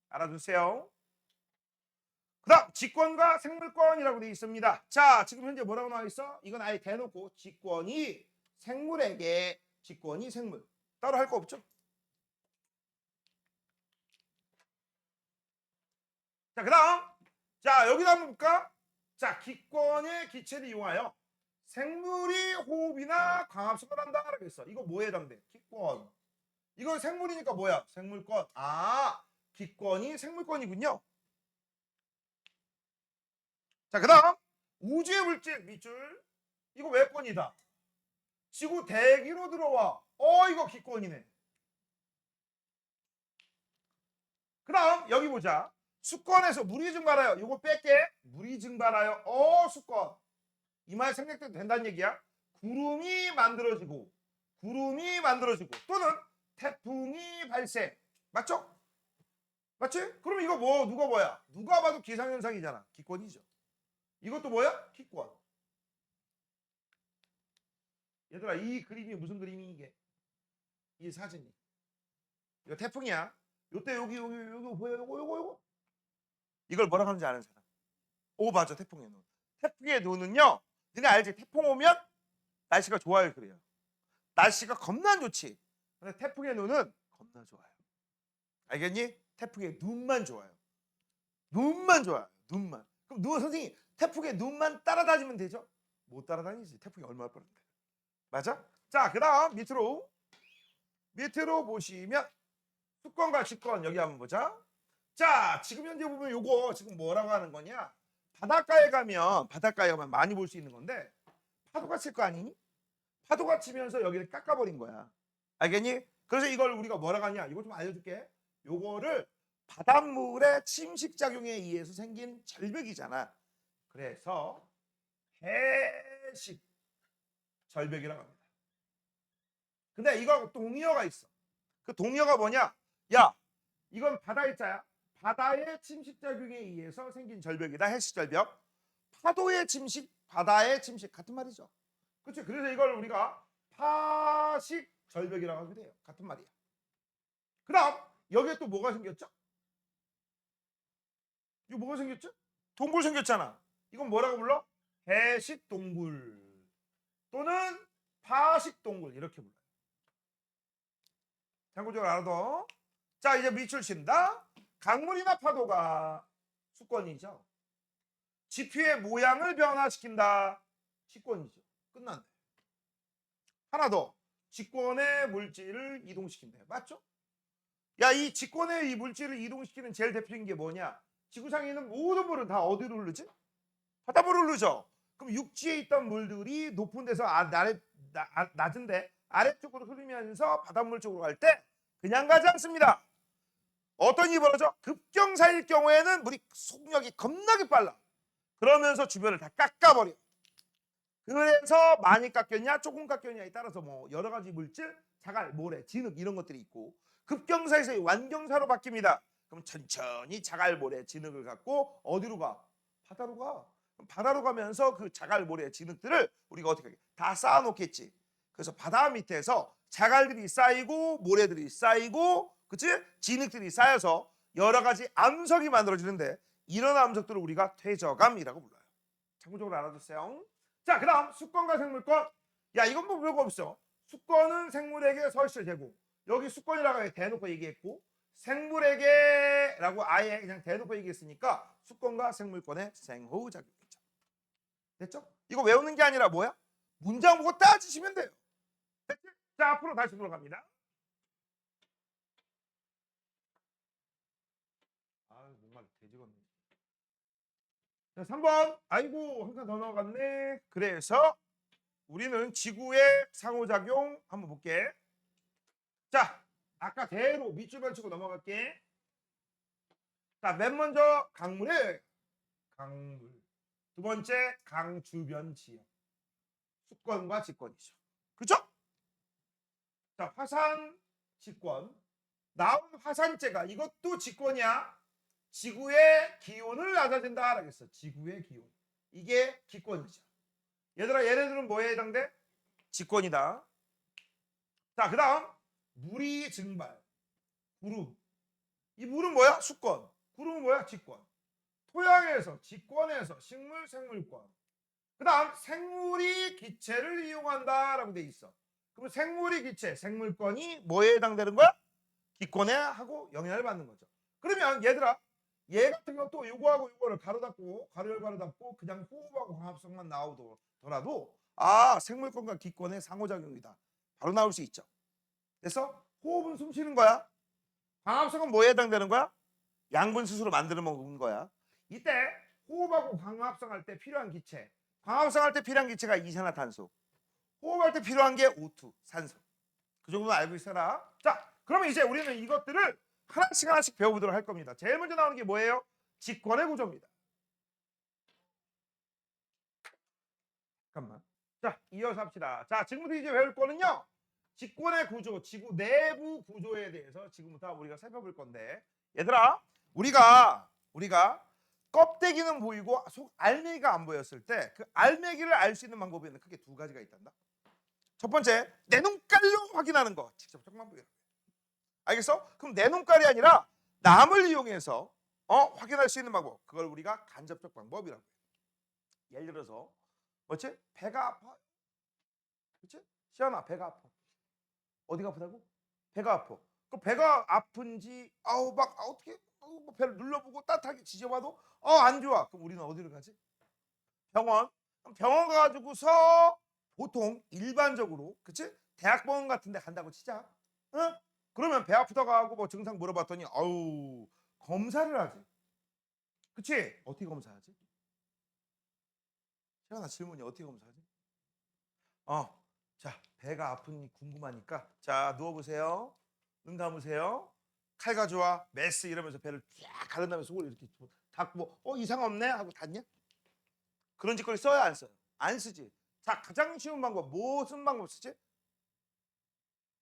알아두세요. 그다음 직권과 생물권이라고 되어 있습니다. 자, 지금 현재 뭐라고 나와 있어? 이건 아예 대놓고 직권이 생물에게, 직권이 생물. 따로 할 거 없죠? 자, 그다음 자, 여기다 한번 볼까? 자, 기권의 기체를 이용하여 생물이 호흡이나 광합성을 한다라고 했어. 이거 뭐에 해당돼? 기권. 이건 생물이니까 뭐야? 생물권. 아, 기권이 생물권이군요. 자, 그다음 우주의 물질 밑줄. 이거 외권이다. 지구 대기로 들어와. 이거 기권이네. 그다음 여기 보자. 수권에서 물이 증발하여. 이거 뺄게. 물이 증발하여. 수권. 이 말 생략돼도 된다는 얘기야. 구름이 만들어지고 또는 태풍이 발생. 맞죠? 맞지? 그럼 이거 뭐 누가 뭐야? 누가 봐도 기상현상이잖아. 기권이죠. 이것도 뭐야? 기권. 얘들아, 이 그림이 무슨 그림이 이게? 이 사진이. 이거 태풍이야. 요때 여기 보여? 요거. 이걸 뭐라 하는지 아는 사람? 오, 맞아. 태풍의 눈. 태풍의 눈은요. 니네 알지? 태풍 오면 날씨가 좋아요. 그래요. 날씨가 겁나 안 좋지. 근데 태풍의 눈은 겁나 좋아요. 알겠니? 태풍의 눈만 좋아요. 눈만 좋아요. 눈만. 그럼 눈 선생님, 태풍의 눈만 따라다니면 되죠? 못 따라다니지. 태풍이 얼마나 빠른데. 맞아? 자, 그다음 밑으로 보시면 수권과 직권 여기 한번 보자. 자, 지금 현재 보면 요거 지금 뭐라고 하는 거냐? 바닷가에 가면 많이 볼 수 있는 건데 파도가 칠 거 아니니? 파도가 치면서 여기를 깎아버린 거야. 알겠니? 그래서 이걸 우리가 뭐라고 하냐? 이거 좀 알려줄게. 요거를 바닷물의 침식작용에 의해서 생긴 절벽이잖아. 그래서 해식 절벽이라고 합니다. 근데 이거 동의어가 있어. 그 동의어가 뭐냐? 야, 이건 바다의 자야. 바다의 침식작용에 의해서 생긴 절벽이다. 해식절벽. 파도의 침식, 바다의 침식 같은 말이죠. 그렇죠? 그래서 이걸 우리가 파식절벽이라고 하게 돼요. 같은 말이야. 그 다음 여기에 또 뭐가 생겼죠? 이거 뭐가 생겼죠? 동굴 생겼잖아. 이건 뭐라고 불러? 해식동굴 또는 파식동굴 이렇게 불러요. 참고적으로 알아둬. 자, 이제 밑줄 친다. 강물이나 파도가 수권이죠. 지표의 모양을 변화시킨다. 직권이죠. 끝났네. 하나 더. 직권의 물질을 이동시킨다. 맞죠? 야, 이 직권의 이 물질을 이동시키는 제일 대표적인 게 뭐냐? 지구상에 있는 모든 물은 다 어디로 흐르지? 바닷물로 흐르죠. 그럼 육지에 있던 물들이 높은 데서 낮은데 아래쪽으로 흐르면서 바닷물 쪽으로 갈 때 그냥 가지 않습니다. 어떤 일이 벌어져? 급경사일 경우에는 물이 속력이 겁나게 빨라. 그러면서 주변을 다 깎아버려. 그래서 많이 깎였냐 조금 깎였냐에 따라서 뭐 여러 가지 물질, 자갈, 모래, 진흙 이런 것들이 있고 급경사에서 완경사로 바뀝니다. 그럼 천천히 자갈, 모래, 진흙을 갖고 어디로 가? 바다로 가. 그럼 바다로 가면서 그 자갈, 모래, 진흙들을 우리가 어떻게 하게? 다 쌓아놓겠지. 그래서 바다 밑에서 자갈들이 쌓이고 모래들이 쌓이고 그치? 진흙들이 쌓여서 여러 가지 암석이 만들어지는데 이런 암석들을 우리가 퇴적암이라고 불러요. 참고적으로 알아두세요. 자, 그 다음 수권과 생물권. 야, 이건 뭐 별거 없어. 수권은 생물에게 서식을 제공. 여기 수권이라고 대놓고 얘기했고 생물에게라고 아예 그냥 대놓고 얘기했으니까 수권과 생물권의 생호작용이죠. 됐죠? 이거 외우는 게 아니라 뭐야? 문장 보고 따지시면 돼요. 됐지? 자, 앞으로 다시 돌아갑니다. 정말 돼지겠네. 자, 3번. 아이고, 한 칸 더 나갔네. 그래서 우리는 지구의 상호작용 한번 볼게. 자, 아까 대로 밑줄만 치고 넘어갈게. 자, 맨 먼저 강물의 강물. 두 번째 강 주변 지역. 수권과 직권이죠. 그죠? 자, 화산 직권. 나온 화산재가 이것도 직권이야. 지구의 기온을 낮아진다 라겠어. 지구의 기온. 이게 기권이죠. 얘들아, 얘네들은 뭐에 해당돼? 직권이다. 자, 그다음 물이 증발. 구름. 이 물은 뭐야? 수권. 구름은 뭐야? 직권. 토양에서, 직권에서 식물, 생물권. 그다음 생물이 기체를 이용한다라고 돼 있어. 그럼 생물이 기체, 생물권이 뭐에 해당되는 거야? 기권에 하고 영향을 받는 거죠. 그러면 얘들아, 얘 같은 것도 요거하고 요거를 가로 닫고 가로 열 가로 닫고 그냥 호흡하고 광합성만 나오더라도 생물권과 기권의 상호작용이다. 바로 나올 수 있죠. 그래서 호흡은 숨 쉬는 거야. 광합성은 뭐에 해당되는 거야? 양분 스스로 만들어 먹는 거야. 이때 호흡하고 광합성 할 때 필요한 기체. 광합성 할 때 필요한 기체가 이산화탄소. 호흡할 때 필요한 게 O2, 산소. 그 정도는 알고 있어라. 자, 그러면 이제 우리는 이것들을 하나씩 배워보도록 할 겁니다. 제일 먼저 나오는 게 뭐예요? 직권의 구조입니다. 잠깐만. 자, 이어서 합시다. 자, 지금부터 이제 배울 거는요. 직권의 구조, 지구 내부 구조에 대해서 지금부터 우리가 살펴볼 건데, 얘들아, 우리가 껍데기는 보이고 속 알맹이가 안 보였을 때 그 알맹이를 알 수 있는 방법에는 크게 두 가지가 있단다. 첫 번째, 내 눈깔로 확인하는 거. 직접적 방법이야. 알겠어? 그럼 내 눈깔이 아니라 남을 이용해서 확인할 수 있는 방법. 그걸 우리가 간접적 방법이라고 해요. 예를 들어서 뭐지? 배가 아파. 그렇지? 시연아, 배가 아파. 어디가 아프다고? 배가 아파. 그 배가 아픈지 어떻게 배를 눌러보고 따뜻하게 지져봐도 안 좋아. 그럼 우리는 어디로 가지? 병원. 병원 가가지고서 보통 일반적으로 그치? 대학병원 같은 데 간다고 치자. 응? 그러면 배 아프다고 하고 뭐 증상 물어봤더니 검사를 하지. 그치? 어떻게 검사하지? 시원아, 질문이 어떻게 검사하지? 자, 배가 아픈지 궁금하니까 자, 누워보세요. 눈 감으세요. 칼 가져와. 메스 이러면서 배를 쫙 가른 다음에 속을 이렇게 닫고 이상 없네 하고 닫냐? 그런 짓거리 써야 안 써요? 안 쓰지. 자, 가장 쉬운 방법 무슨 방법 쓰지?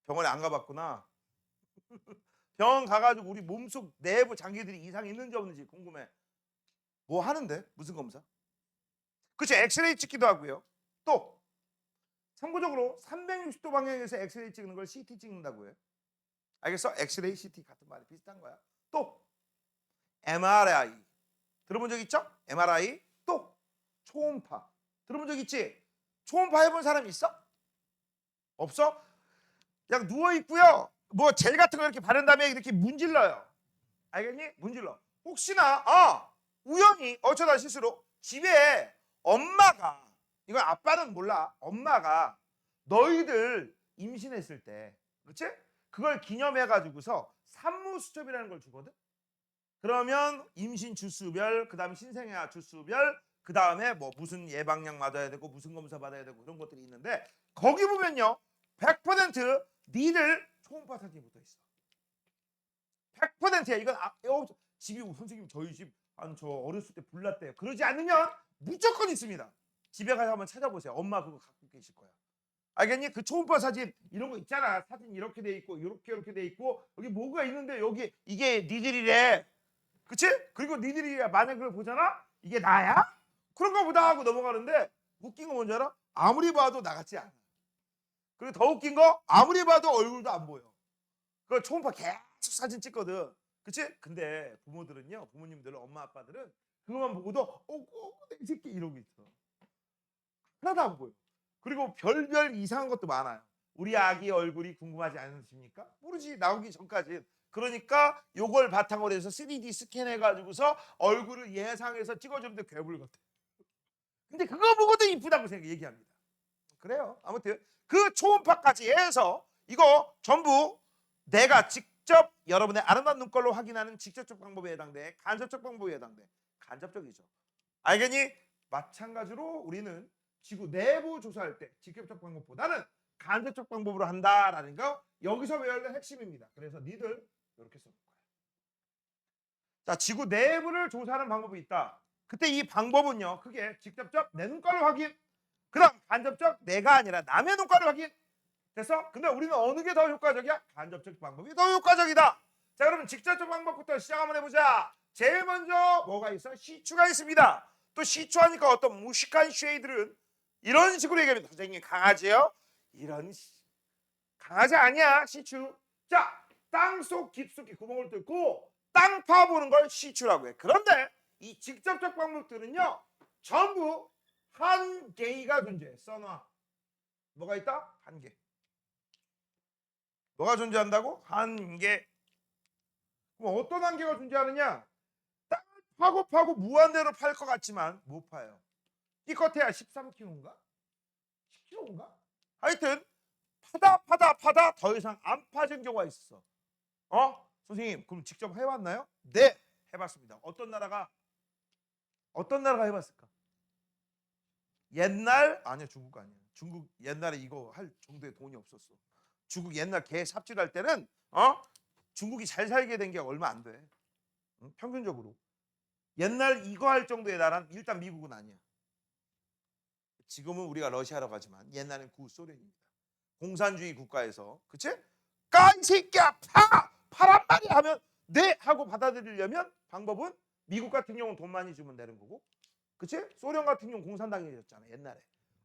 병원에 안 가봤구나. 병원 가가지고 우리 몸속 내부 장기들이 이상이 있는지 없는지 궁금해. 뭐 하는데? 무슨 검사? 그치, 엑스레이 찍기도 하고요. 또 참고적으로 360도 방향에서 엑스레이 찍는 걸 CT 찍는다고 해요. 알겠어? 엑스레이, CT 같은 말이 비슷한 거야. 또 MRI 들어본 적 있죠? MRI. 또 초음파 들어본 적 있지? 초음파 해본 사람 있어? 없어? 그냥 누워 있고요. 뭐 젤 같은 거 이렇게 바른 다음에 이렇게 문질러요. 알겠니? 문질러. 혹시나 우연히 어쩌다 실수로 집에 엄마가, 이건 아빠는 몰라, 엄마가 너희들 임신했을 때, 그렇지? 그걸 기념해 가지고서 산모수첩이라는 걸 주거든. 그러면 임신 주수별, 그다음에 신생아 주수별, 그다음에 뭐 무슨 예방약 맞아야 되고 무슨 검사 받아야 되고 그런 것들이 있는데 거기 보면요 100% 니들 초음파 사진이 붙어 있어. 100%야. 이건 집이 선생님 저희 집 저 어렸을 때 불났대요. 그러지 않으면 무조건 있습니다. 집에 가서 한번 찾아보세요. 엄마 그거 갖고 계실 거야. 알겠니? 그 초음파 사진 이런 거 있잖아. 사진 이렇게 돼 있고 이렇게 돼 있고 여기 뭐가 있는데 여기 이게 니들이래. 그치? 그리고 니들이 만약 그걸 보잖아? 이게 나야? 그런가 보다 하고 넘어가는데 웃긴 거 뭔지 알아? 아무리 봐도 나 같지 않아. 그리고 더 웃긴 거 아무리 봐도 얼굴도 안 보여. 그걸 초음파 계속 사진 찍거든. 그치? 근데 부모들은요, 부모님들은, 엄마 아빠들은 그것만 보고도 내 새끼 이러고 있어. 하나도 안 보여. 그리고 별별 이상한 것도 많아요. 우리 아기 얼굴이 궁금하지 않으십니까? 모르지, 나오기 전까지. 그러니까 요걸 바탕으로 해서 3D 스캔해가지고서 얼굴을 예상해서 찍어주는데 괴물 같아. 근데 그거 보고도 이쁘다고 얘기합니다. 그래요. 아무튼 그 초음파까지 해서 이거 전부 내가 직접 여러분의 아름다운 눈깔로 확인하는 직접적 방법에 해당돼. 간접적 방법에 해당돼. 간접적이죠. 알겠니? 마찬가지로 우리는 지구 내부 조사할 때 직접적 방법보다는 간접적 방법으로 한다라는 거 여기서 외워야 할 핵심입니다. 그래서 니들 이렇게 써볼 거야. 자, 지구 내부를 조사하는 방법이 있다. 그때 이 방법은요, 그게 직접적 내 눈깔로 확인, 그다음 간접적 내가 아니라 남의 눈깔로 확인. 됐어? 근데 우리는 어느 게 더 효과적이야? 간접적 방법이 더 효과적이다. 자, 그러면 직접적 방법부터 시작 한번 해보자. 제일 먼저 뭐가 있어? 시추가 있습니다. 또 시추하니까 어떤 무식한 쉐이들은 이런 식으로 얘기합니다. 선생님, 강아지요? 이런 강아지 아니야 시추. 자, 땅속 깊숙이 구멍을 뚫고 땅 파보는 걸 시추라고 해. 그런데 이 직접적 방법들은요 전부 한 개가 존재해. 써놔. 뭐가 있다? 한 개. 뭐가 존재한다고? 한 개. 그럼 어떤 한 개가 존재하느냐? 땅을 파고 무한대로 팔 것 같지만 못 파요. 기껏해야 13kg인가? 10kg인가? 하여튼 파다 더 이상 안 파진 경우가 있어. 선생님 그럼 직접 해봤나요? 네, 해봤습니다. 어떤 나라가 해봤을까? 옛날 아니야, 중국 아니야. 중국 옛날에 이거 할 정도의 돈이 없었어. 중국 옛날 개 삽질할 때는 중국이 잘 살게 된 게 얼마 안 돼. 응? 평균적으로 옛날 이거 할 정도의 나라는 일단 미국은 아니야. 지금은 우리가 러시아라고 하지만 옛날엔 구소련입니다. 공산주의 국가에서, 그치? 까 이 새끼야 파란 말이야 하면 네 하고 받아들이려면 방법은 미국 같은 경우는 돈 많이 주면 되는 거고, 그치? 소련 같은 경우 공산당이었잖아 옛날에.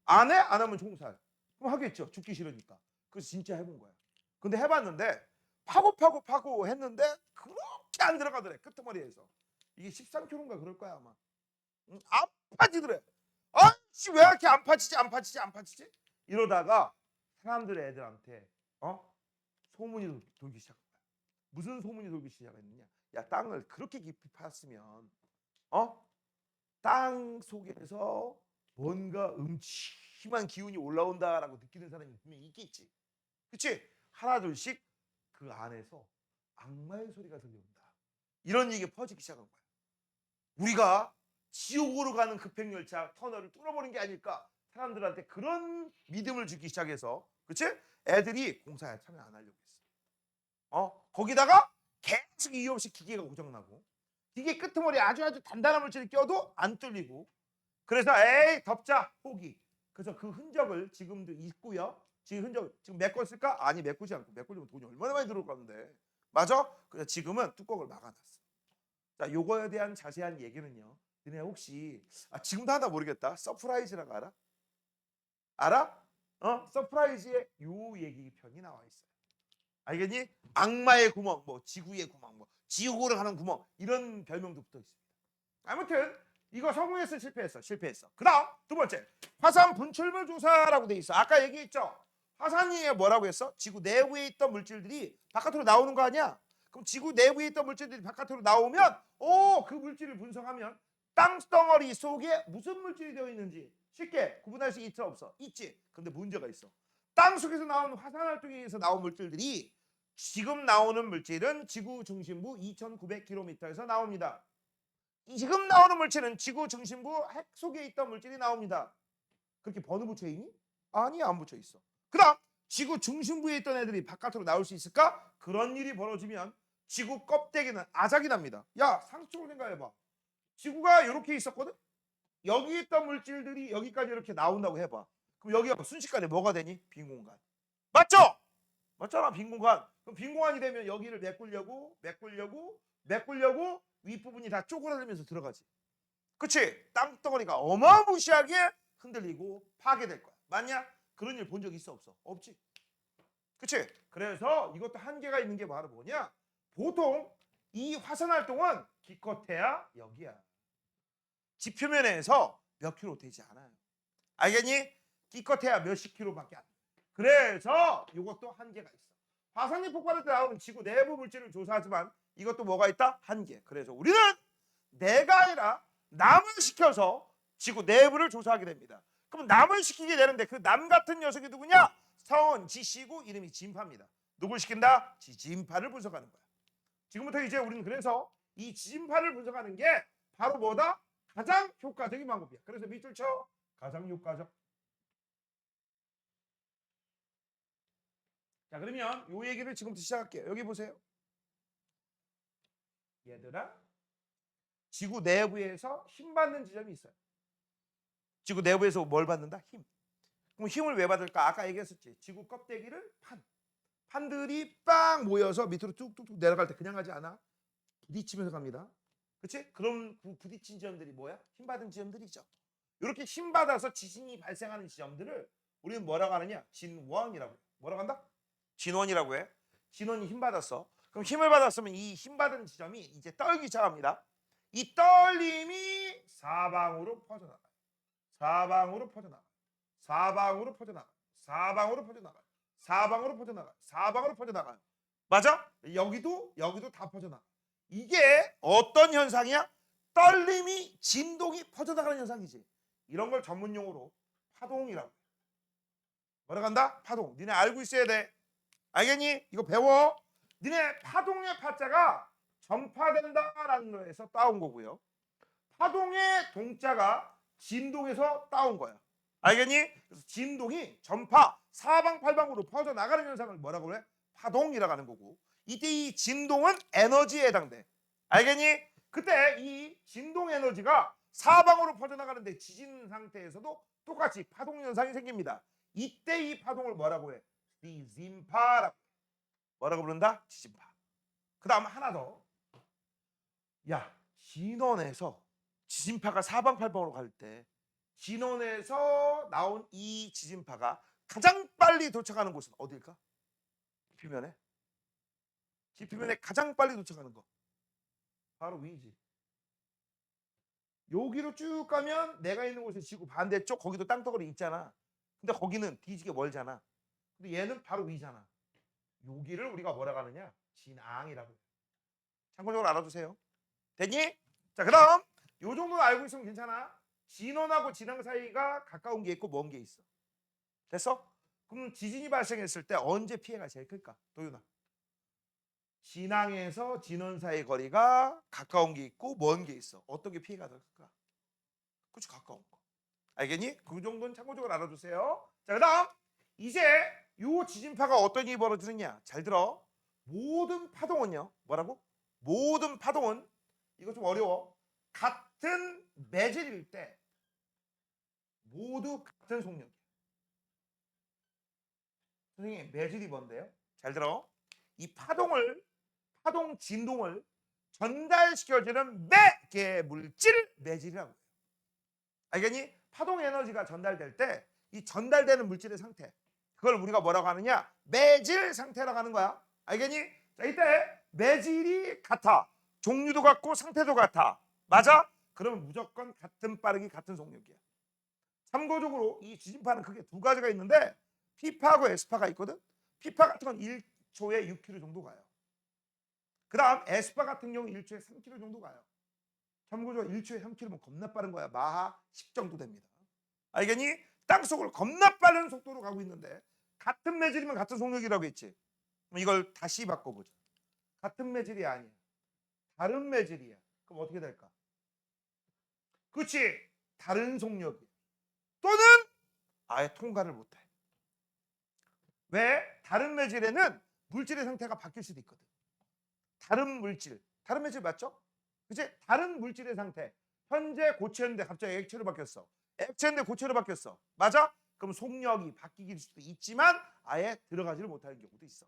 안 해? 안 하면 총살. 그럼 하겠죠. 죽기 싫으니까. 그래서 진짜 해본 거야. 근데 해봤는데 파고 했는데 그렇게 안 들어가더래. 끄트머리에서. 이게 13kg인가 그럴 거야 아마. 안 파지더래. 아씨 왜 이렇게 안 파지지? 이러다가 사람들의 애들한테 소문이 돌기 시작한 거야. 무슨 소문이 돌기 시작했느냐? 야, 땅을 그렇게 깊이 팠으면 땅 속에서 뭔가 음침한 기운이 올라온다라고 느끼는 사람이 분명히 있겠지. 그치? 하나 둘씩 그 안에서 악마의 소리가 들려온다. 이런 얘기가 퍼지기 시작한 거야. 우리가 지옥으로 가는 급행열차 터널을 뚫어버린 게 아닐까. 사람들한테 그런 믿음을 주기 시작해서, 그치? 애들이 공사에 참여 안 하려고 했어. 거기다가 계속 이유 없이 기계가 고장나고, 기계 끄트머리 아주 단단한 물질을 껴도 안 뚫리고, 그래서 에이 덮자 포기. 그래서 그 흔적을 지금도 있고요. 지금 메꿨을까? 아니, 메꾸지 않고. 메꾸려면 돈이 얼마나 많이 들어올 건데. 맞아? 그래서 지금은 뚜껑을 막아놨어. 자, 요거에 대한 자세한 얘기는요, 너네 혹시 지금도 하나 모르겠다. 서프라이즈라고 알아? 알아? 서프라이즈에 요 얘기 편이 나와 있어요. 알겠니? 악마의 구멍, 뭐 지구의 구멍, 뭐 지옥으로 가는 구멍, 이런 별명도 붙어 있습니다. 아무튼 이거 성공했어, 실패했어. 그다음 두 번째, 화산 분출물 조사라고 돼 있어. 아까 얘기했죠. 화산이 뭐라고 했어? 지구 내부에 있던 물질들이 바깥으로 나오는 거 아니야? 그럼 지구 내부에 있던 물질들이 바깥으로 나오면 그 물질을 분석하면 땅덩어리 속에 무슨 물질이 되어 있는지 쉽게 구분할 수 있어, 없어? 있지. 근데 문제가 있어. 땅 속에서 나오는 화산 활동에 의해서 나온 물질들이, 지금 나오는 물질은 지구 중심부 2,900km에서 나옵니다. 지금 나오는 물질은 지구 중심부 핵 속에 있던 물질이 나옵니다. 그렇게 번호 붙여 있니? 아니, 안 붙여 있어. 그다음 지구 중심부에 있던 애들이 바깥으로 나올 수 있을까? 그런 일이 벌어지면 지구 껍데기는 아작이 납니다. 야, 상식적으로 생각해봐. 지구가 이렇게 있었거든? 여기 있던 물질들이 여기까지 이렇게 나온다고 해봐. 그럼 여기가 순식간에 뭐가 되니? 빈 공간. 맞죠? 맞잖아, 빈 공간. 그럼 빈 공간이 되면 여기를 메꾸려고 윗부분이 다 쪼그라들면서 들어가지. 그치? 땅덩어리가 어마무시하게 흔들리고 파괴될 거야. 맞냐? 그런 일 본 적 있어, 없어? 없지. 그치? 그래서 이것도 한계가 있는 게 바로 뭐냐? 보통 이 화산 활동은 기껏해야 여기야. 지표면에서 몇 킬로 되지 않아요. 알겠니? 기껏해야 몇십 킬로밖에 안 돼. 그래서 이것도 한계가 있어. 화산이 폭발할 때 나오는 지구 내부 물질을 조사하지만 이것도 뭐가 있다? 한계. 그래서 우리는 내가 아니라 남을 시켜서 지구 내부를 조사하게 됩니다. 그럼 남을 시키게 되는데 그 남 같은 녀석이 누구냐? 성은 지씨고 이름이 진파입니다. 누굴 시킨다? 지진파를 분석하는 거야. 지금부터 이제 우리는 그래서 이 지진파를 분석하는 게 바로 뭐다? 가장 효과적인 방법이야. 그래서 밑줄 쳐. 가장 효과적. 자, 그러면 요 얘기를 지금부터 시작할게요. 여기 보세요. 얘들아, 지구 내부에서 힘 받는 지점이 있어요. 지구 내부에서 뭘 받는다? 힘. 그럼 힘을 왜 받을까? 아까 얘기했었지. 지구 껍데기를 판들이 빵 모여서 밑으로 뚝뚝뚝 내려갈 때 그냥 가지 않아. 부딪히면서 갑니다. 그렇지? 그럼 부딪힌 지점들이 뭐야? 힘 받은 지점들이죠. 이렇게 힘 받아서 지진이 발생하는 지점들을 우리는 뭐라고 하느냐? 진원이라고. 뭐라고 한다? 진원이라고 해. 진원이 힘 받았어. 그럼 힘을 받았으면 이 힘 받은 지점이 이제 떨기 시작합니다. 이 떨림이 사방으로 퍼져나가요. 사방으로 퍼져나가요. 사방으로 퍼져나가요. 사방으로 퍼져나가요. 사방으로 퍼져나가요. 사방으로 퍼져나가요. 맞아? 여기도 다 퍼져나가. 이게 어떤 현상이야? 떨림이 진동이 퍼져나가는 현상이지. 이런 걸 전문 용어로 파동이라고 해. 뭐라 간다? 파동. 니네 알고 있어야 돼. 알겠니? 이거 배워. 니네 파동의 파자가 전파된다라는 거에서 따온 거고요. 파동의 동자가 진동에서 따온 거야. 알겠니? 그래서 진동이 전파 사방팔방으로 퍼져나가는 현상을 뭐라고 그래? 파동이라고 하는 거고, 이때 이 진동은 에너지에 해당돼. 알겠니? 그때 이 진동 에너지가 사방으로 퍼져나가는데 지진 상태에서도 똑같이 파동 현상이 생깁니다. 이때 이 파동을 뭐라고 해? 지진파라고. 뭐라고 부른다? 지진파. 그 다음 하나 더. 야, 진원에서 지진파가 사방팔방으로 갈 때 진원에서 나온 이 지진파가 가장 빨리 도착하는 곳은 어딜까? 지표면에. 지표면에 가장 빨리 도착하는 거 바로 위지. 여기로 쭉 가면 내가 있는 곳에 지구 반대쪽 거기도 땅덩어리 있잖아. 근데 거기는 뒤지게 멀잖아. 근데 얘는 바로 위잖아. 여기를 우리가 뭐라고 하느냐? 진앙이라고 해요. 참고적으로 알아두세요. 됐니? 자, 그럼 요 정도는 알고 있으면 괜찮아. 진원하고 진앙 사이가 가까운 게 있고 먼 게 있어. 됐어? 그럼 지진이 발생했을 때 언제 피해가 제일 클까? 도윤아. 진앙에서 진원 사이 거리가 가까운 게 있고 먼 게 있어. 어떤 게 피해가 더 클까? 그렇지, 가까운 거. 알겠니? 그 정도는 참고적으로 알아두세요. 자, 그다음 이제 요 지진파가 어떤 일이 벌어지느냐? 잘 들어. 모든 파동은요. 뭐라고? 모든 파동은, 이거 좀 어려워. 같은 매질일 때 모두 같은 속력이야. 선생님, 매질이 뭔데요? 잘 들어. 이 파동 진동을 전달시켜주는 매개 물질 매질이라고 해요. 알겠니? 파동 에너지가 전달될 때 이 전달되는 물질의 상태, 그걸 우리가 뭐라고 하느냐? 매질 상태라고 하는 거야. 알겠니? 자, 이때 매질이 같아. 종류도 같고 상태도 같아. 맞아? 그러면 무조건 같은 빠르기 같은 속력이야. 참고적으로 이 지진파는 크게 두 가지가 있는데 P파하고 S파가 있거든. P파 같은 건 1초에 6km 정도 가요. 그 다음 S파 같은 경우 1초에 3km 정도 가요. 참고적으로 1초에 3km면 겁나 빠른 거야. 마하 10 정도 됩니다. 알겠니? 땅속을 겁나 빠른 속도로 가고 있는데 같은 매질이면 같은 속력이라고 했지. 그럼 이걸 다시 바꿔보자. 같은 매질이 아니야. 다른 매질이야. 그럼 어떻게 될까? 그렇지. 다른 속력이야. 또는 아예 통과를 못해. 왜? 다른 매질에는 물질의 상태가 바뀔 수도 있거든. 다른 매질 맞죠? 그치? 다른 물질의 상태. 현재 고체였는데 갑자기 액체로 바뀌었어. 액체인데 고체로 바뀌었어. 맞아? 그럼 속력이 바뀔 수도 있지만 아예 들어가지를 못하는 경우도 있어.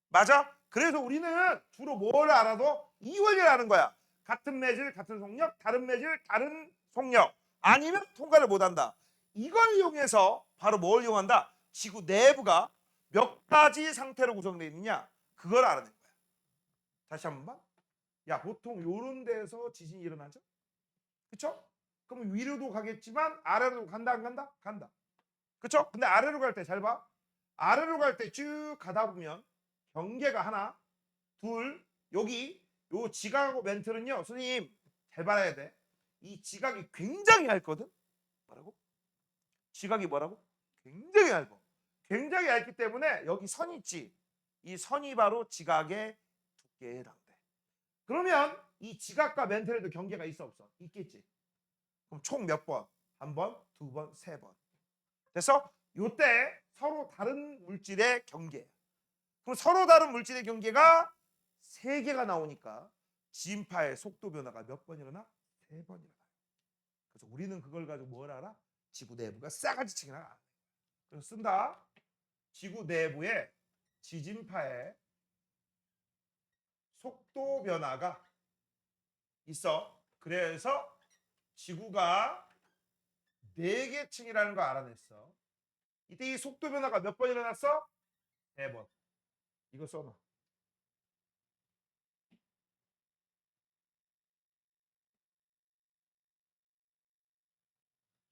맞아? 그래서 우리는 주로 뭘 알아도 이 원리를 아는 거야. 같은 매질, 같은 속력, 다른 매질, 다른 속력. 아니면 통과를 못한다. 이걸 이용해서 바로 뭘 이용한다? 지구 내부가 몇 가지 상태로 구성되어 있느냐? 그걸 알아낸 거야. 다시 한 번 봐. 야, 보통 요런 데서 지진이 일어나죠? 그쵸? 그럼 위로도 가겠지만 아래로 간다 안 간다? 간다. 그쵸? 근데 아래로 갈 때 잘 봐. 아래로 갈 때 쭉 가다 보면 경계가 하나, 둘, 여기 요 지각하고 멘트는요. 선생님 잘 봐야 돼. 이 지각이 굉장히 얇거든. 뭐라고? 지각이 뭐라고? 굉장히 얇아. 굉장히 얇기 때문에 여기 선 있지. 이 선이 바로 지각의 두께에 해당돼. 그러면 이 지각과 멘트에도 경계가 있어 없어? 있겠지. 그럼 총 몇 번? 한 번, 두 번, 세 번. 그래서 요때 서로 다른 물질의 경계. 그럼 서로 다른 물질의 경계가 세 개가 나오니까 진파의 속도 변화가 몇 번 일어나? 세 번 일어나요. 그래서 우리는 그걸 가지고 뭘 알아? 지구 내부가 싸가지 치기나 알아. 그래서 쓴다. 지구 내부에 지진파의 속도 변화가 있어. 그래서 지구가 4개 층이라는 걸 알아냈어. 이때 이 속도 변화가 몇 번 일어났어? 3번. 이거 써놔.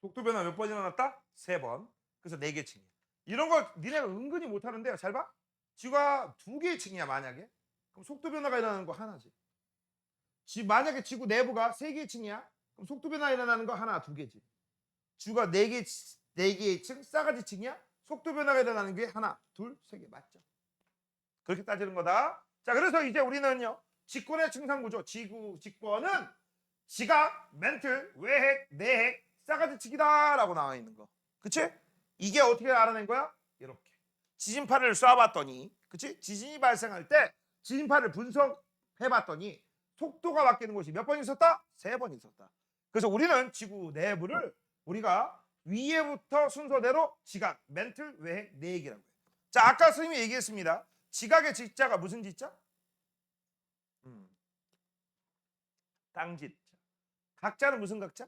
속도 변화 몇 번 일어났다? 3번. 그래서 4개 층이야. 이런 거 니네가 은근히 못하는데요. 잘 봐. 지구가 2개의 층이야 만약에. 그럼 속도 변화가 일어나는 거 하나지. 만약에 지구 내부가 3개의 층이야. 그럼 속도 변화 일어나는 거 하나, 2개지. 지구가 4개의 층, 싸가지 층이야. 속도 변화가 일어나는 게 하나, 둘, 3개 맞죠? 그렇게 따지는 거다. 자, 그래서 이제 우리는요. 직권의 층상구조, 지구 직권은 지각, 멘틀, 외핵, 내핵, 싸가지 층이다라고 나와 있는 거. 그치? 이게 어떻게 알아낸 거야? 이렇게. 지진파를 쏴봤더니, 그치? 지진이 발생할 때 지진파를 분석해봤더니 속도가 바뀌는 곳이 몇 번 있었다? 3번 있었다. 그래서 우리는 지구 내부를 우리가 위에부터 순서대로 지각, 멘틀, 외핵, 내핵이라고 해요. 자, 아까 선생님이 얘기했습니다. 지각의 지자가 무슨 지자? 땅지자. 각자는 무슨 각자?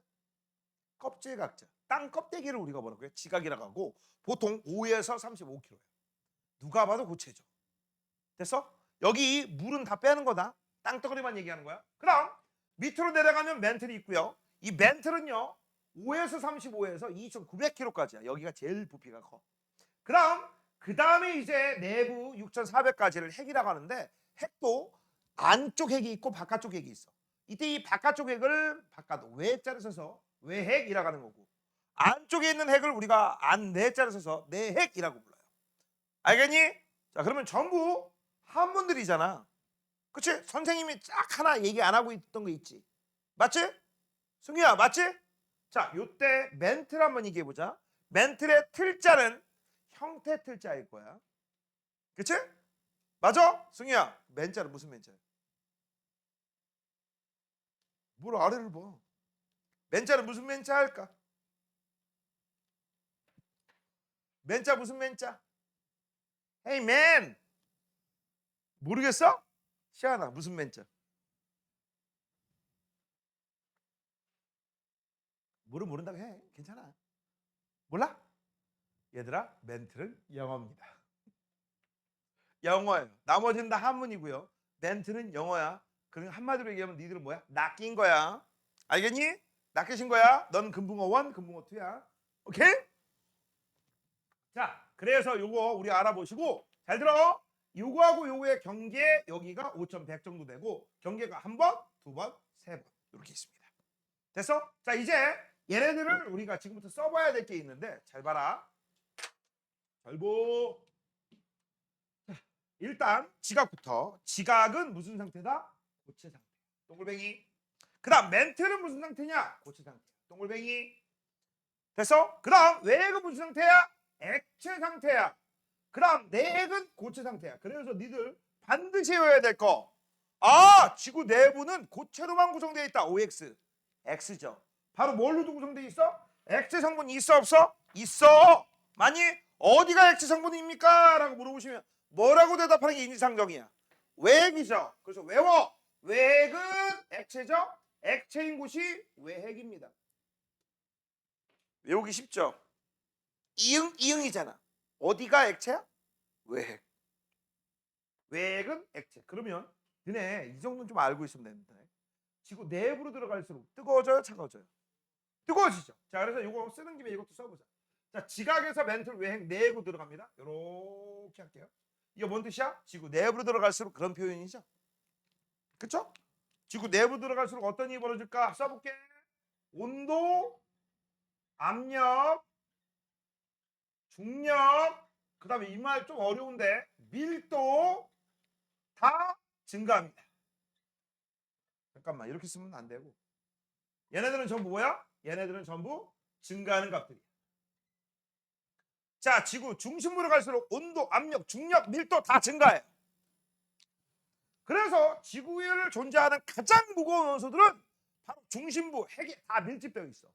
껍질 각자. 땅 껍데기를 우리가 뭐라고 해요? 지각이라고 하고 보통 5에서 35kg예요. 누가 봐도 고체죠. 됐어? 여기 물은 다 빼는 거다. 땅덩어리만 얘기하는 거야. 그럼 밑으로 내려가면 멘틀이 있고요. 이 멘틀은요. 5에서 35에서 2,900kg까지야. 여기가 제일 부피가 커. 그럼 그 다음에 이제 내부 6,400까지를 핵이라고 하는데 핵도 안쪽 핵이 있고 바깥쪽 핵이 있어. 이때 이 바깥쪽 핵을 외핵자를 써서 외핵이라고 하는 거고 안쪽에 있는 핵을 우리가 내자를 써서 내핵이라고 불러요. 알겠니? 자, 그러면 전부 한문들이잖아. 그치? 선생님이 딱 하나 얘기 안 하고 있던 거 있지. 맞지? 승희야, 맞지? 자, 요때 멘틀 한번 얘기해보자. 멘틀의 틀자는 형태 틀자일 거야. 그치? 맞아? 승희야, 맨자는 무슨 맨자야? 뭘 아래를 봐. 맨자는 무슨 맨자 할까? 맨자 무슨 맨자? Hey man! 모르겠어? 시아나 무슨 맨자? 모른다고 해. 괜찮아. 몰라? 얘들아, 멘틀은 영어입니다. 영어예요. 나머지는 다 한문이고요. 멘틀은 영어야. 그러니까 한마디로 얘기하면 니들은 뭐야? 낚인 거야. 알겠니? 낚이신 거야. 넌 금붕어 1, 금붕어 2야. 오케이? 자, 그래서 요거 우리 알아보시고 잘 들어. 요거하고 요거의 경계 여기가 5,100 정도 되고 경계가 한 번, 두 번, 세 번 이렇게 있습니다. 됐어? 자, 이제 얘네들을 우리가 지금부터 써봐야 될 게 있는데 잘 봐라. 잘 보. 일단 지각부터. 지각은 무슨 상태다? 고체 상태. 동글뱅이. 그 다음 멘틀은 무슨 상태냐? 고체 상태. 동글뱅이. 됐어? 그 다음 외핵은 무슨 상태야? 액체 상태야. 그 다음 내핵은 고체 상태야. 그래서 니들 반드시 외워야 될 거. 아, 지구 내부는 고체로만 구성되어 있다. OX. X죠. 바로 뭘로도 구성되어 있어? 액체 성분이 있어 없어? 있어. 많이 어디가 액체 성분입니까? 라고 물어보시면 뭐라고 대답하는 게 인지상정이야? 외핵이죠. 그래서 외워. 외핵은 액체죠. 액체인 곳이 외핵입니다. 외우기 쉽죠? 이응이잖아. 어디가 액체야? 외핵. 외핵은 액체. 그러면 너네 이 정도는 좀 알고 있으면 됩니다. 지구 내부로 들어갈수록 뜨거워져요? 차가워져요? 뜨거워지죠. 자, 그래서 이거 쓰는 김에 이것도 써보자. 자, 지각에서 멘틀 외핵 내부 들어갑니다. 이렇게 할게요. 이거 뭔 뜻이야? 지구 내부로 들어갈수록 그런 표현이죠. 그쵸? 지구 내부 들어갈수록 어떤 일이 벌어질까? 써볼게. 온도, 압력, 중력, 그 다음에 이 말 좀 어려운데 밀도 다 증가합니다. 잠깐만, 이렇게 쓰면 안 되고 얘네들은 전부 뭐야? 얘네들은 전부 증가하는 값들이야. 자, 지구 중심부로 갈수록 온도, 압력, 중력, 밀도 다 증가해. 그래서 지구 위를 존재하는 가장 무거운 원소들은 바로 중심부, 핵이 다 밀집되어 있어.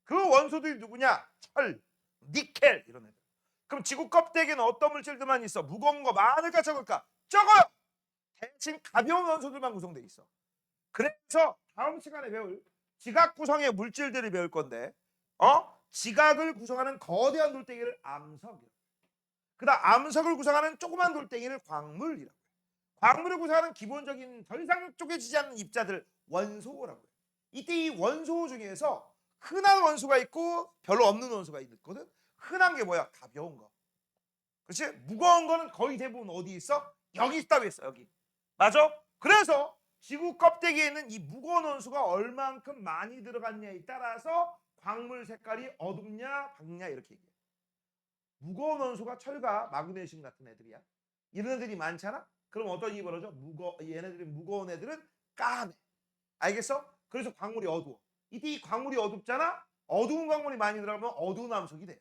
그 원소들이 누구냐? 철, 니켈 이런 애들. 그럼 지구 껍데기는 어떤 물질들만 있어? 무거운 거 많을까 적을까? 적어요. 대신 가벼운 원소들만 구성되어 있어. 그래서 다음 시간에 배울 지각 구성의 물질들을 배울 건데 지각을 구성하는 거대한 돌덩이를 암석이에요. 그다음 암석을 구성하는 조그만 돌덩이를 광물이라고 해요. 광물을 구성하는 기본적인 더 이상 쪼개지지 않는 입자들 원소라고 해요. 이때 이 원소 중에서 흔한 원소가 있고 별로 없는 원소가 있거든. 흔한 게 뭐야? 가벼운 거. 그렇지? 무거운 거는 거의 대부분 어디 있어? 여기 있다고 했어. 여기. 맞아? 그래서 지구 껍데기에 있는 이 무거운 원소가 얼만큼 많이 들어갔냐에 따라서 광물 색깔이 어둡냐 밝냐 이렇게 얘기해. 무거운 원소가 철과 마그네슘 같은 애들이야. 이런 애들이 많잖아? 그럼 어떤 일이 벌어져? 얘네들이 무거운 애들은 까매. 알겠어? 그래서 광물이 어두워. 이때 이 광물이 어둡잖아? 어두운 광물이 많이 들어가면 어두운 암석이 돼요.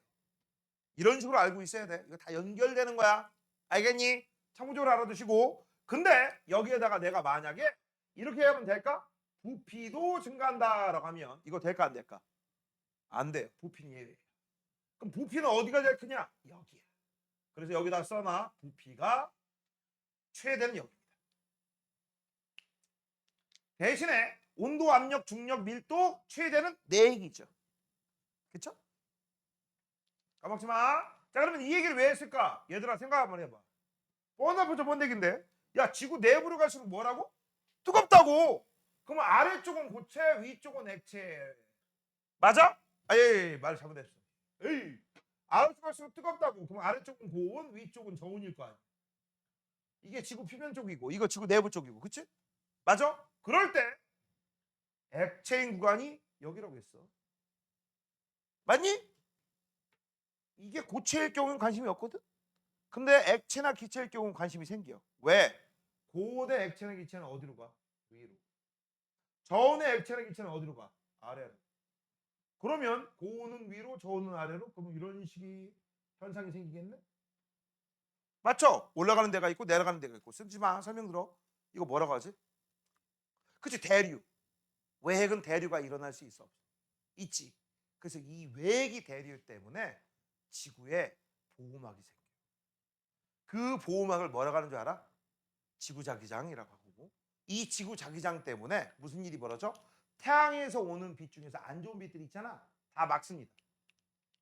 이런 식으로 알고 있어야 돼. 이거 다 연결되는 거야. 알겠니? 참고적으로 알아두시고. 근데 여기에다가 내가 만약에 이렇게 하면 될까? 부피도 증가한다라고 하면 이거 될까 안 될까? 안 돼요. 부피는 예외예요. 그럼 부피는 어디가 제일 크냐? 여기야. 그래서 여기다 써놔. 부피가 최대는 여기입니다. 대신에 온도, 압력, 중력, 밀도 최대는 4얘기죠. 그쵸? 까먹지 마. 자, 그러면 이 얘기를 왜 했을까? 얘들아 생각 한번 해봐. 뻔하죠, 번데기인데. 야, 지구 내부로 갈수록 뭐라고? 뜨겁다고. 그러면 아래쪽은 고체, 위쪽은 액체. 맞아? 에이, 말 잘못했어. 에이, 아래쪽 갈수록 뜨겁다고. 그럼 아래쪽은 고온, 위쪽은 저온일 거 아니야. 이게 지구 표면 쪽이고, 이거 지구 내부 쪽이고, 그치? 맞아? 그럴 때 액체인 구간이 여기라고 했어. 맞니? 이게 고체일 경우는 관심이 없거든? 근데 액체나 기체일 경우는 관심이 생겨. 왜? 고온의 액체나 기체는 어디로 가? 위로. 저온의 액체나 기체는 어디로 가? 아래로. 그러면 고온은 위로, 저온은 아래로? 그러면 이런 식의 현상이 생기겠네? 맞죠? 올라가는 데가 있고 내려가는 데가 있고. 쓰지 마. 설명 들어. 이거 뭐라고 하지? 그치? 대류. 외핵은 대류가 일어날 수 있어. 있지. 그래서 이 외핵이 대류 때문에 지구에 보호막이 생겨. 그 보호막을 뭐라고 하는 줄 알아? 지구자기장이라고 하고, 이 지구자기장 때문에 무슨 일이 벌어져? 태양에서 오는 빛 중에서 안 좋은 빛들이 있잖아. 다 막습니다.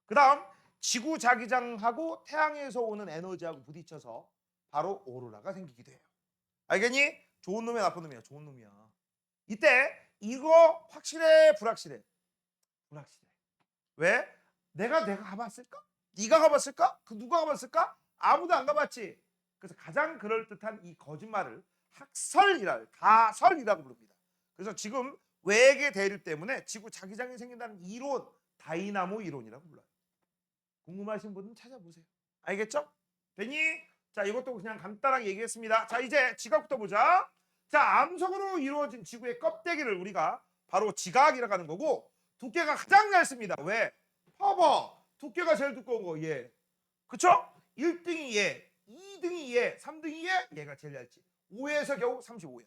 그 다음 지구자기장하고 태양에서 오는 에너지하고 부딪혀서 바로 오로라가 생기기도 해요. 알겠니? 좋은 놈이야 나쁜 놈이야? 좋은 놈이야. 이때 이거 확실해 불확실해? 불확실해. 왜? 내가 가봤을까? 네가 가봤을까? 그 누가 가봤을까? 아무도 안 가봤지. 그래서 가장 그럴듯한 이 거짓말을 가설이라고 부릅니다. 그래서 지금 외계 대류 때문에 지구 자기장이 생긴다는 이론, 다이나모 이론이라고 불러요. 궁금하신 분은 찾아보세요. 알겠죠? 되니? 자, 이것도 그냥 간단하게 얘기했습니다. 자, 이제 지각부터 보자. 자, 암석으로 이루어진 지구의 껍데기를 우리가 바로 지각이라고 하는 거고, 두께가 가장 얇습니다. 왜? 봐봐. 두께가 제일 두꺼운 거 얘. 그쵸? 1등이 얘, 2등이 얘, 3등이 얘, 얘가 제일 얇지. 5에서 겨우 35야.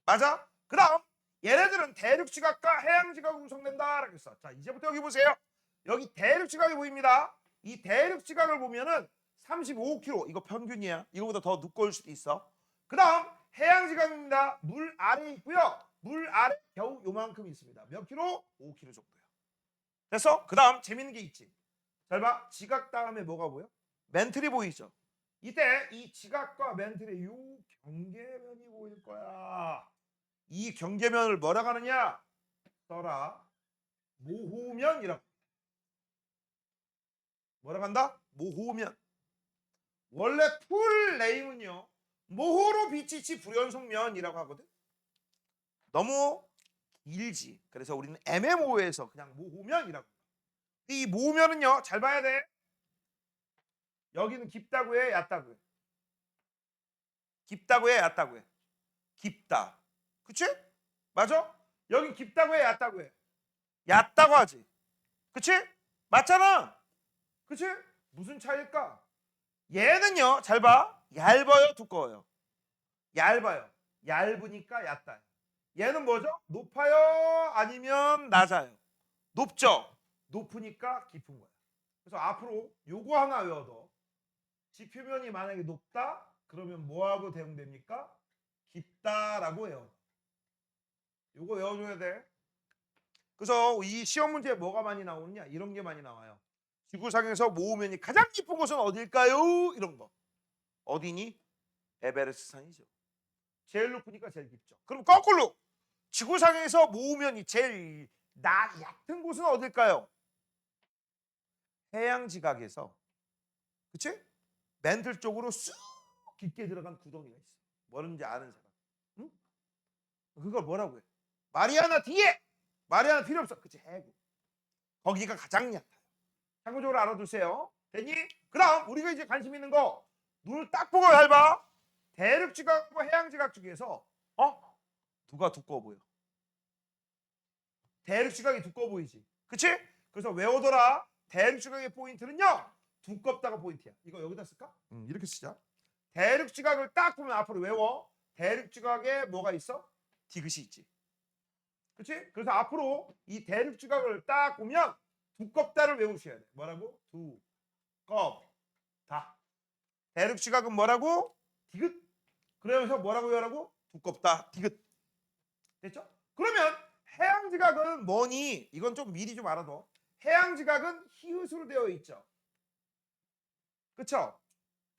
맞아? 그 다음 얘네들은 대륙지각과 해양지각으로 구성된다라고 했어. 자, 이제부터 여기 보세요. 여기 대륙지각이 보입니다. 이 대륙지각을 보면은 35km, 이거 평균이야. 이거보다 더 두꺼울 수도 있어. 그 다음 해양지각입니다. 물 아래에 있고요. 물 아래 겨우 요만큼 있습니다. 몇 킬로? 5km 정도야. 됐어? 그 다음 재밌는 게 있지. 잘 봐. 지각 다음에 뭐가 보여? 멘틀이 보이죠? 이때 이 지각과 멘틀의 요 경계면이 보일 거야. 이 경계면을 뭐라고 하느냐? 써라. 모호면이라고. 뭐라고 한다? 모호면. 원래 풀 네임은요. 모호로 비치치 불연속면이라고 하거든. 너무 길지. 그래서 우리는 애매모호해서 그냥 모호면이라고. 이 모호면은요. 잘 봐야 돼. 여기는 깊다고 해, 얕다고 해. 깊다고 해, 얕다고 해. 깊다. 그치? 맞아? 여기 깊다고 해, 얕다고 해. 얕다고 하지. 그치? 맞잖아. 그치? 무슨 차이일까? 얘는요, 잘 봐. 얇아요, 두꺼워요? 얇아요. 얇으니까 얕다. 얘는 뭐죠? 높아요? 아니면 낮아요? 높죠? 높으니까 깊은 거야. 그래서 앞으로 요거 하나 외워둬. 지표면이 만약에 높다? 그러면 뭐하고 대응됩니까? 깊다라고 외워. 요거 외워줘야 돼. 그래서 이 시험 문제에 뭐가 많이 나오느냐? 이런 게 많이 나와요. 지구상에서 모으면이 가장 깊은 곳은 어딜까요? 이런 거. 어디니? 에베레스트 산이죠. 제일 높으니까 제일 깊죠. 그럼 거꾸로 지구상에서 모으면이 제일 얕은 곳은 어딜까요? 해양 지각에서, 그치? 맨틀 쪽으로 쑥 깊게 들어간 구덩이가 있어. 뭐는지 아는 사람. 응? 그걸 뭐라고 해? 마리아나 뒤에! 마리아나 필요 없어. 그치? 해구. 거기가 가장 얕아요. 참고적으로 알아두세요. 됐니? 그럼 우리가 이제 관심 있는 거, 눈을 딱 보고 잘 봐. 대륙 지각과 해양 지각 중에서 누가 두꺼워 보여? 대륙 지각이 두꺼워 보이지. 그치? 그래서 외워둬라. 대륙 지각의 포인트는요, 두껍다가 포인트야. 이거 여기다 쓸까? 이렇게 쓰자. 대륙 지각을 딱 보면 앞으로 외워. 대륙 지각에 뭐가 있어? 디귿이 있지. 그치? 그래서 앞으로 이 대륙 지각을 딱 보면 두껍다를 외우셔야 돼. 뭐라고? 두껍다. 대륙 지각은 뭐라고? 디귿. 그러면서 뭐라고 외우라고? 두껍다. 디귿. 됐죠? 그러면 해양 지각은 뭐니? 이건 좀 미리 좀 알아둬. 해양 지각은 히읗으로 되어 있죠. 그쵸?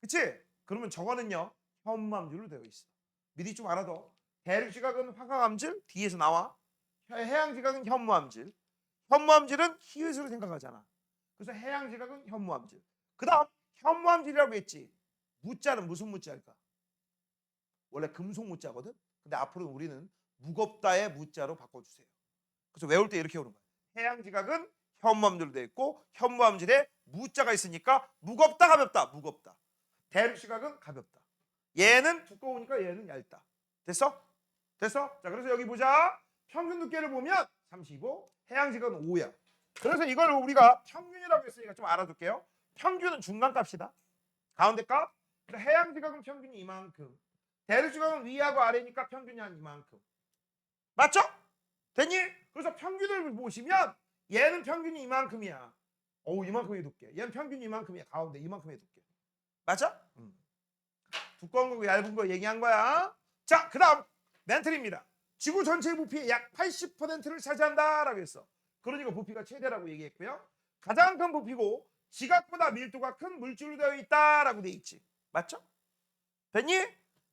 그치? 그러면 저거는요, 현무암질로 되어 있어. 미리 좀 알아둬. 대륙 지각은 화강암질 뒤에서 나와. 해양 지각은 현무암질. 현무암질은 히읗으로 생각하잖아. 그래서 해양 지각은 현무암질. 그다음 현무암질이라고 했지. 무자는 무슨 무자일까? 원래 금속 무자거든. 근데 앞으로 우리는 무겁다의 무자로 바꿔주세요. 그래서 외울 때 이렇게 오는 거야. 해양 지각은 현무암질로 되어 있고 현무암질에 무자가 있으니까 무겁다 가볍다. 무겁다. 대륙 지각은 가볍다. 얘는 두꺼우니까 얘는 얇다. 됐어? 됐어? 자, 그래서 여기 보자. 평균 두께를 보면 35, 해양 지각은 5야. 그래서 이걸 우리가 평균이라고 했으니까 좀 알아둘게요. 평균은 중간값이다. 가운데 값. 그래서 해양 지각은 평균이 이만큼. 대륙 지각은 위하고 아래니까 평균이 한 이만큼. 맞죠? 됐니? 그래서 평균을 보시면 얘는 평균이 이만큼이야. 이만큼의 두께. 얘는 평균이 이만큼이야. 가운데 이만큼의 두께. 맞아? 두꺼운 거고 얇은 거 얘기한 거야. 자, 그 다음 멘틀입니다. 지구 전체의 부피의 약 80%를 차지한다라고 했어. 그러니까 부피가 최대라고 얘기했고요. 가장 큰 부피고 지각보다 밀도가 큰 물질로 되어 있다라고 돼 있지. 맞죠? 됐니?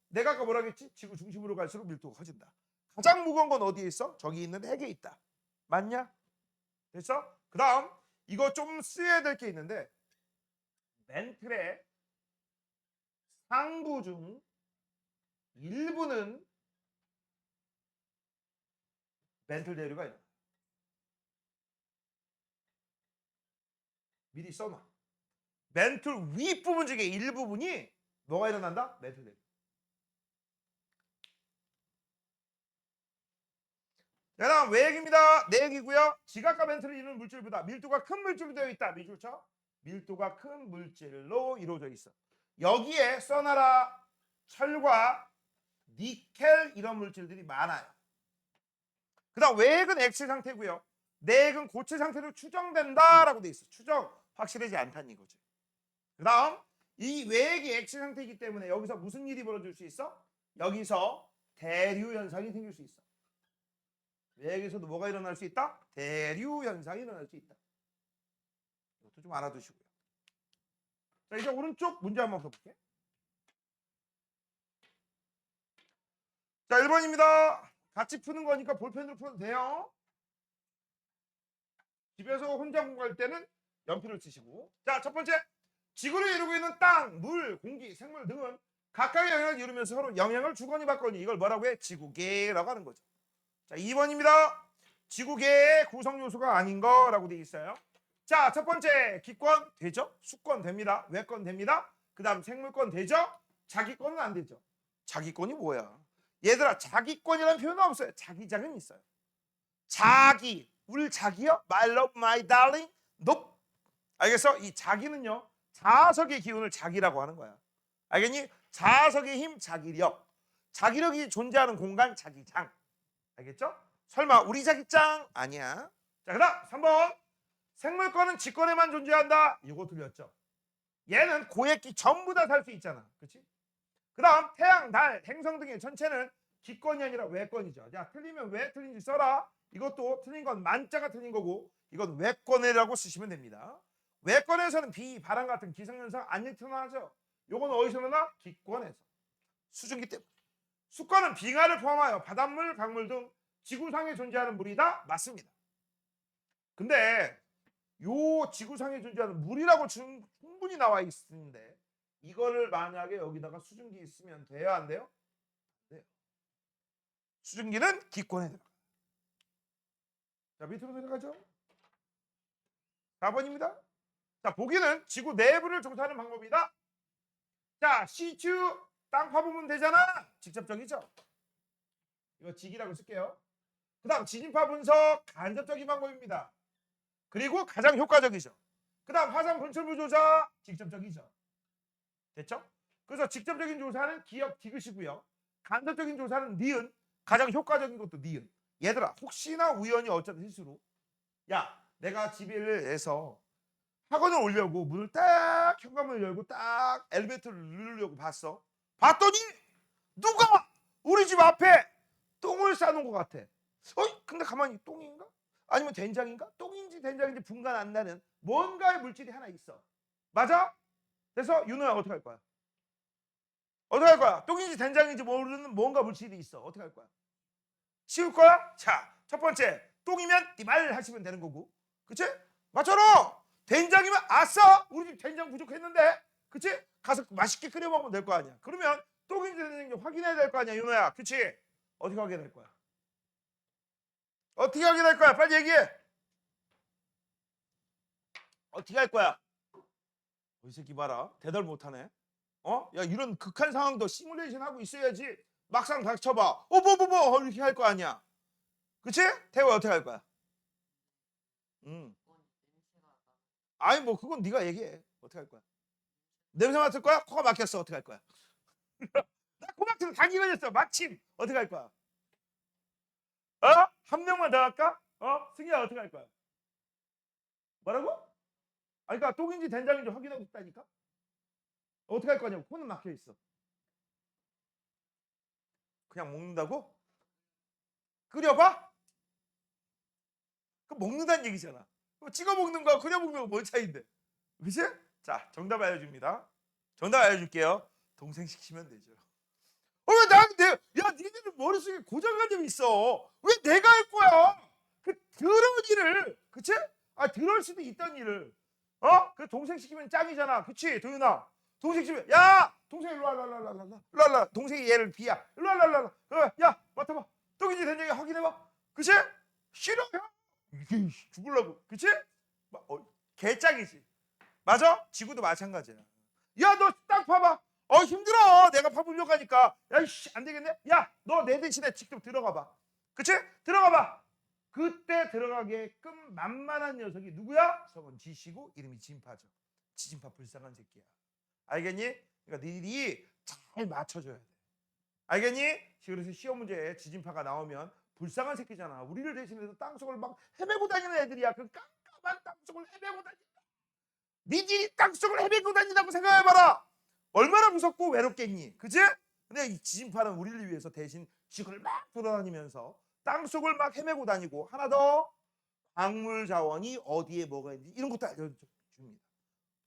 내가 아까 뭐라고 했지? 지구 중심으로 갈수록 밀도가 커진다. 가장 무거운 건 어디에 있어? 저기 있는 핵에 있다. 맞냐? 됐어? 그 다음 이거 좀 쓰여야 될 게 있는데, 멘틀의 상부 중 일부는 멘틀 대류가 있다. 미리 써놔. 멘틀 윗부분 중에 일부분이 뭐가 일어난다? 멘틀 대류. 자, 다음 외액입니다. 내액이고요. 지각과 멘틀을 이루는 물질보다 밀도가 큰 물질로 되어 있다. 미줄쳐? 밀도가 큰 물질로 이루어져 있어. 여기에 써놔라. 철과 니켈 이런 물질들이 많아요. 그 다음 외액은 액체 상태고요. 내액은 고체 상태로 추정된다라고 돼 있어. 추정 확실하지 않다는 이거지. 그 다음 이 외액이 액체 상태이기 때문에 여기서 무슨 일이 벌어질 수 있어? 여기서 대류 현상이 생길 수 있어. 외액에서도 뭐가 일어날 수 있다? 대류 현상이 일어날 수 있다. 이것도 좀 알아두시고요. 자, 이제 오른쪽 문제 한번 풀어볼게. 자, 1번입니다. 같이 푸는 거니까 볼펜으로 풀어도 돼요. 집에서 혼자 공부할 때는 연필을 쓰시고. 자, 첫 번째. 지구를 이루고 있는 땅, 물, 공기, 생물 등은 각각의 영향을 이루면서 서로 영향을 주거니 받거니 이걸 뭐라고 해? 지구계라고 하는 거죠. 자, 2번입니다. 지구계의 구성 요소가 아닌 거라고 되어 있어요. 자, 첫 번째 기권 되죠? 수권 됩니다. 외권 됩니다. 그 다음 생물권 되죠? 자기권은 안 되죠. 자기권이 뭐야? 얘들아, 자기권이라는 표현은 없어요. 자기장은 있어요. 자기, 울 자기요? My love, my darling? Nope. 알겠어? 이 자기는요, 자아석의 기운을 자기라고 하는 거야. 알겠니? 자아석의 힘, 자기력. 자기력이 존재하는 공간, 자기장. 알겠죠? 설마 우리 자기장? 아니야. 자, 그 다음 3번. 생물권은 지권에만 존재한다. 이거 틀렸죠? 얘는 고액기 전부 다 살 수 있잖아. 그렇지? 그 다음 태양, 달, 행성 등의 전체는 기권이 아니라 외권이죠. 자, 틀리면 왜 틀린지 써라. 이것도 틀린 건 만자가 틀린 거고 이건 외권이라고 쓰시면 됩니다. 외권에서는 비, 바람 같은 기상현상 안 나타나죠. 요건 어디서 나나? 기권에서. 수증기 때문에. 수권은 빙하를 포함하여 바닷물, 강물 등 지구상에 존재하는 물이다. 맞습니다. 근데 요 지구상에 존재하는 물이라고 충분히 나와 있는데 이거를 만약에 여기다가 수증기 있으면 돼요, 안 돼요? 네. 수증기는 기권에 들어가요. 자, 밑으로 내려가죠. 4번입니다. 자, 보기는 지구 내부를 조사하는 방법이다. 자, 시추 땅 파보면 되잖아. 직접적이죠. 이거 직이라고 쓸게요. 그 다음 지진파 분석 간접적인 방법입니다. 그리고 가장 효과적이죠. 그 다음 화산 분출물 조사 직접적이죠. 됐죠? 그래서 직접적인 조사는 기억 디귿이고요. 간접적인 조사는 니은, 가장 효과적인 것도 니은. 얘들아, 혹시나 우연히 어쩌다 실수로 야, 내가 집에서 학원을 오려고 문을 딱 현관문을 열고 딱 엘리베이터를 누르려고 봤어. 봤더니 누가 우리 집 앞에 똥을 싸놓은 것 같아. 근데 가만히 똥인가? 아니면 된장인가? 똥인지 된장인지 분간 안 나는 뭔가의 물질이 하나 있어. 맞아? 그래서 윤호야 어떻게 할 거야? 어떻게 할 거야? 똥인지 된장인지 모르는 뭔가 물질이 있어. 어떻게 할 거야? 치울 거야? 자, 첫 번째 똥이면 띠말 하시면 되는 거고, 그치? 맞잖아. 된장이면 아싸 우리 집 된장 부족했는데, 그치? 가서 맛있게 끓여 먹으면 될 거 아니야. 그러면 똥인지 된장인지 확인해야 될 거 아니야, 윤호야. 그치? 어떻게 확인할 거야? 어떻게 확인할 거야? 빨리 얘기해. 어떻게 할 거야? 이 새끼 봐라. 대답 못하네. 야, 이런 극한 상황도 시뮬레이션 하고 있어야지. 막상 닥쳐봐. 뭐 이렇게 할 거 아니야. 그치? 태호 어떻게 할 거야? 아니 뭐 그건 네가 얘기해. 어떻게 할 거야? 냄새 맡을 거야? 코가 막혔어. 어떻게 할 거야? 나 코 막혀서 감기 걸렸어. 마침 어떻게 할 거야? 한 명만 더 할까? 승희야 어떻게 할 거야? 뭐라고? 그러니까 똥인지 된장인지 확인하고 싶다니까? 어떻게 할 거냐고. 코는 막혀 있어. 그냥 먹는다고? 끓여봐? 그 먹는다는 얘기잖아. 찍어 먹는 거야, 끓여 먹는 거 뭔 차이인데? 그치? 자, 정답 알려줍니다. 정답 알려줄게요. 동생 시키면 되죠. 왜 나한테, 야, 니네들 머릿속에 고정관념이 있어. 왜 내가 할 거야? 그런 일을, 그치? 들을 수도 있던 일을. 그 동생 시키면 짱이잖아. 그치, 도윤아? 동생 시키면, 야! 동생 일로 와, 일로 와. 동생이 얘를 비야. 일로 와. 야, 맡아봐. 똥인지 된장이 확인해봐. 그치? 싫어, 형. 이게 죽을라고. 그치? 개짱이지. 맞아? 지구도 마찬가지야. 야, 너 딱 봐봐. 힘들어. 내가 파보려고 하니까. 야, 이씨, 안 되겠네. 야, 너 내 대신에 직접 들어가 봐. 그치? 들어가 봐. 그때 들어가게끔 만만한 녀석이 누구야? 저건 지시고 이름이 진파죠. 지진파 불쌍한 새끼야. 알겠니? 그러니까 니들이 잘 맞춰줘야 돼. 알겠니? 그래서 시험 문제에 지진파가 나오면 불쌍한 새끼잖아. 우리를 대신해서 땅속을 막 헤매고 다니는 애들이야. 그 깜깜한 땅속을 헤매고 다닌다. 니들이 땅속을 헤매고 다닌다고 생각해봐라. 얼마나 무섭고 외롭겠니? 그치? 근데 이 지진파는 우리를 위해서 대신 지구를 막 돌아다니면서 땅속을 막 헤매고 다니고, 하나 더, 광물 자원이 어디에 뭐가 있는지 이런 것도 알려줍니다.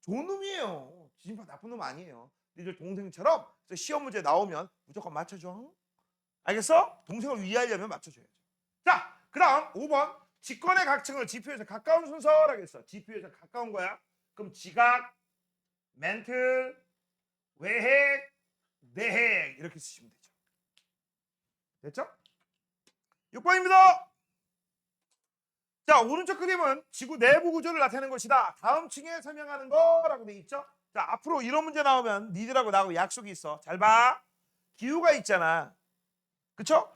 좋은 놈이에요. 지진파 나쁜 놈 아니에요. 니들 동생처럼 시험 문제 나오면 무조건 맞춰줘. 알겠어? 동생을 위하려면 맞춰줘야죠. 자, 그다음 5번 직권의 각층을 지표에서 가까운 순서라고 했어. 지표에서 가까운 거야. 그럼 지각, 멘틀, 외핵, 내핵 이렇게 쓰시면 되죠. 됐죠? 6번입니다. 자, 오른쪽 그림은 지구 내부 구조를 나타내는 것이다. 다음 층에 설명하는 거라고 돼 있죠. 자, 앞으로 이런 문제 나오면 니들하고 나하고 약속이 있어. 잘 봐. 기후가 있잖아. 그쵸?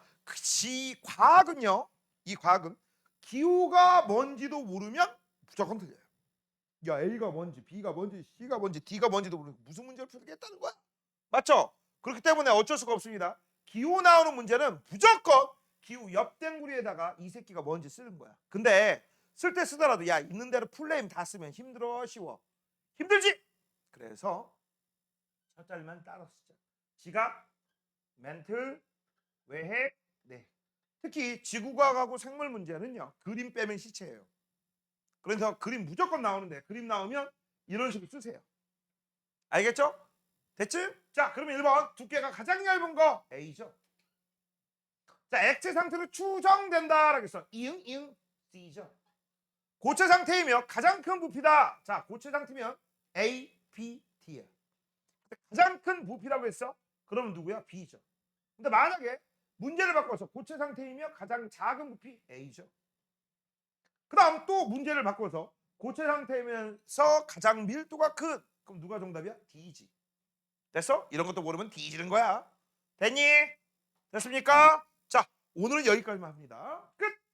과학은요. 이 과학은 기후가 뭔지도 모르면 무조건 틀려요. 야, A가 뭔지, B가 뭔지, C가 뭔지, D가 뭔지도 모르고 무슨 문제를 풀겠다는 거야? 맞죠? 그렇기 때문에 어쩔 수가 없습니다. 기후 나오는 문제는 무조건 기후 옆댕구리에다가 이 새끼가 뭔지 쓰는 거야. 근데 쓸 때 쓰더라도 야, 있는 대로 풀네임 다 쓰면 힘들어, 쉬워? 힘들지? 그래서 첫 자리만 따로 쓰자. 지각, 멘틀, 외핵, 네. 특히 지구과학하고 생물 문제는요. 그림 빼면 시체예요. 그래서 그림 무조건 나오는데 그림 나오면 이런 식으로 쓰세요. 알겠죠? 됐지? 자, 그러면 1번 두께가 가장 얇은 거 A죠. 자, 액체 상태로 추정된다라고 했어. 이응 이응 C죠. 고체 상태이며 가장 큰 부피다. 자, 고체 상태면 A, B, D야. 가장 큰 부피라고 했어. 그러면 누구야? B죠. 근데 만약에 문제를 바꿔서 고체 상태이며 가장 작은 부피 A죠. 그 다음 또 문제를 바꿔서 고체 상태이면서 가장 밀도가 큰, 그럼 누가 정답이야? D지. 됐어? 이런 것도 모르면 뒤지는 거야. 됐니? 됐습니까? 자, 오늘은 여기까지만 합니다. 끝!